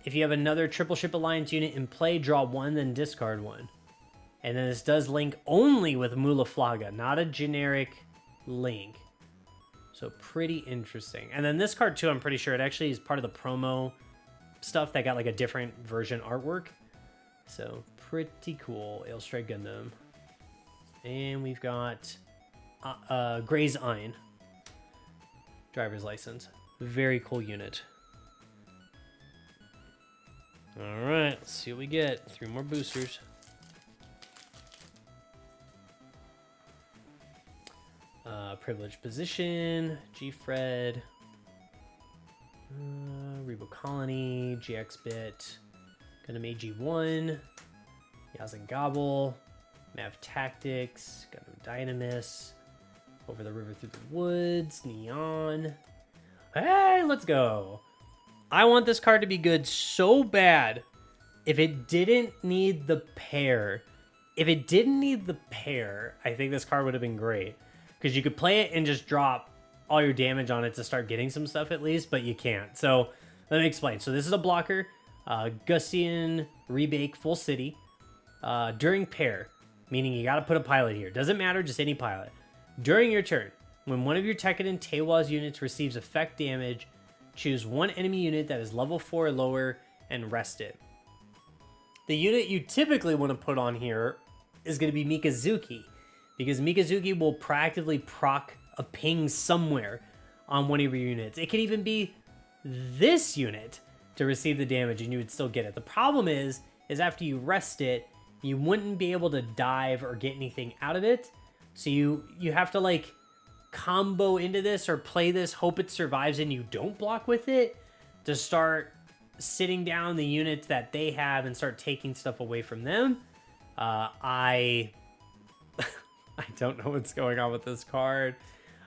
If you have another Triple Ship Alliance unit in play, draw one, then discard one. And then this does link only with Mulaflaga, not a generic link. So pretty interesting. And then this card too, I'm pretty sure it actually is part of the promo stuff that got like a different version artwork. So pretty cool. Ailstrike Gundam. And we've got Gray's Ein. Driver's license. Very cool unit. Alright, let's see what we get. 3 more boosters. Privileged Position, G-Fred, Rebo Colony, GX-Bit, Gundam AG-1, Yazen Gobble, Mav Tactics, Gundam Dynamis, Over the River Through the Woods, Neon. Hey, let's go. I want this card to be good so bad. If it didn't need the pair, I think this card would have been great. Because you could play it and just drop all your damage on it to start getting some stuff at least, but you can't. So let me explain. So this is a blocker, Gussian Rebake Full City. During pair, meaning you got to put a pilot here. Doesn't matter, just any pilot. During your turn, when one of your Tekkadan Teiwaz units receives effect damage, choose one enemy unit that is level 4 or lower and rest it. The unit you typically want to put on here is going to be Mikazuki, because Mikazuki will practically proc a ping somewhere on one of your units. It could even be this unit to receive the damage and you would still get it. The problem is after you rest it, you wouldn't be able to dive or get anything out of it. So you have to like combo into this or play this, hope it survives and you don't block with it to start sitting down the units that they have and start taking stuff away from them. I don't know what's going on with this card.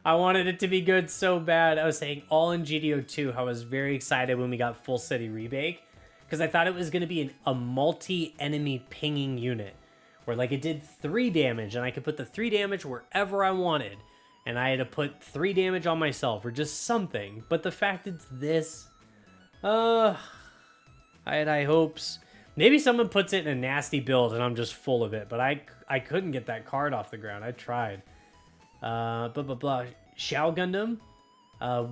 I wanted it to be good so bad. I was saying all in GD02 how I was very excited when we got Full City Rebake, because I thought it was going to be a multi-enemy pinging unit where like it did 3 damage and I could put the 3 damage wherever I wanted and I had to put 3 damage on myself or just something. But the fact it's this, I had high hopes. Maybe someone puts it in a nasty build and I'm just full of it, but I couldn't get that card off the ground. I tried. Shao Gundam.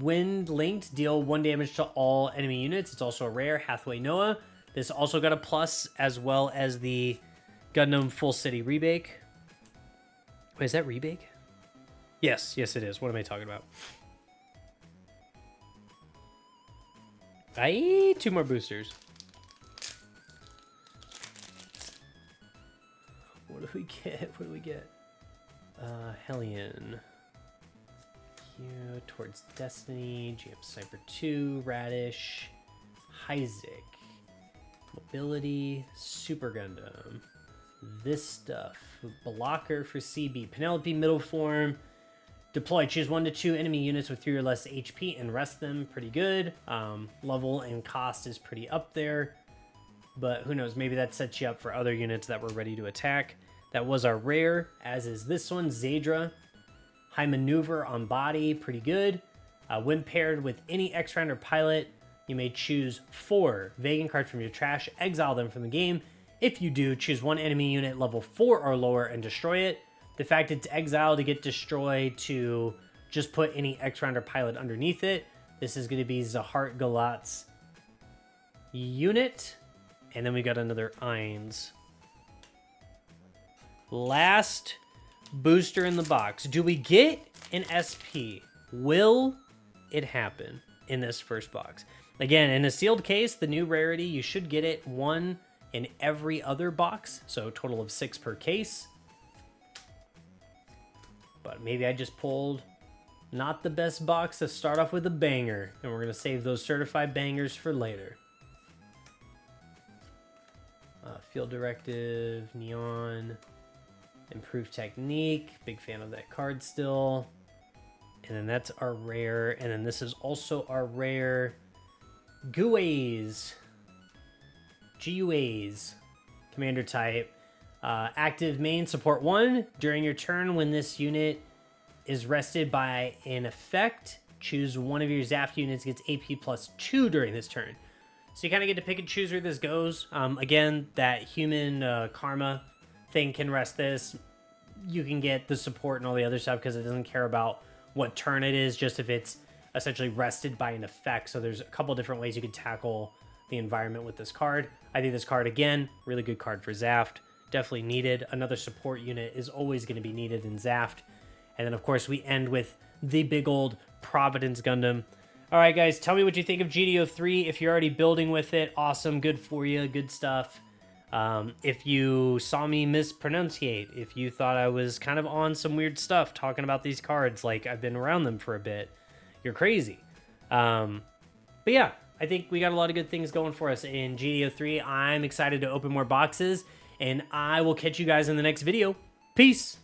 Wind linked, deal 1 damage to all enemy units. It's also a rare. Hathaway Noah. This also got a plus as well as the Gundam Full City Rebake. Wait, is that Rebake? Yes, it is. What am I talking about? 2 more boosters. What do we get? Hellion. Here, Towards Destiny. GM Sniper 2. Radish. Heizik. Mobility. Super Gundam. This stuff. Blocker for CB. Penelope Middle Form. Deploy. Choose 1 to 2 enemy units with 3 or less HP and rest them. Pretty good. Level and cost is pretty up there. But who knows, maybe that sets you up for other units that were ready to attack. That was our rare, as is this one, Zadra. High maneuver on body, pretty good. When paired with any X-Rounder pilot, you may choose 4 Vegan cards from your trash, exile them from the game. If you do, choose 1 enemy unit level 4 or lower and destroy it. The fact it's exiled to get destroyed to just put any X-Rounder pilot underneath it. This is going to be Zahart Galat's unit. And then we got another Eins. Last booster in the box. Do we get an SP? Will it happen in this first box? Again, in a sealed case, the new rarity, you should get it 1 in every other box. So a total of 6 per case. But maybe I just pulled not the best box to start off with a banger. And we're going to save those certified bangers for later. Field Directive, Neon, Improved Technique. Big fan of that card still. And then that's our rare. And then this is also our rare. GUAs. Commander type. Active main support 1. During your turn, when this unit is rested by an effect, choose one of your Zaft units gets AP plus 2 during this turn. So you kind of get to pick and choose where this goes. Again, that human karma thing can rest this. You can get the support and all the other stuff because it doesn't care about what turn it is, just if it's essentially rested by an effect. So there's a couple different ways you can tackle the environment with this card. I think this card, again, really good card for Zaft. Definitely needed. Another support unit is always going to be needed in Zaft. And then, of course, we end with the big old Providence Gundam. All right, guys, tell me what you think of GD03. If you're already building with it, awesome, good for you, good stuff. If you saw me mispronunciate, if you thought I was kind of on some weird stuff talking about these cards like I've been around them for a bit, you're crazy. But yeah, I think we got a lot of good things going for us in GD03. I'm excited to open more boxes, and I will catch you guys in the next video. Peace!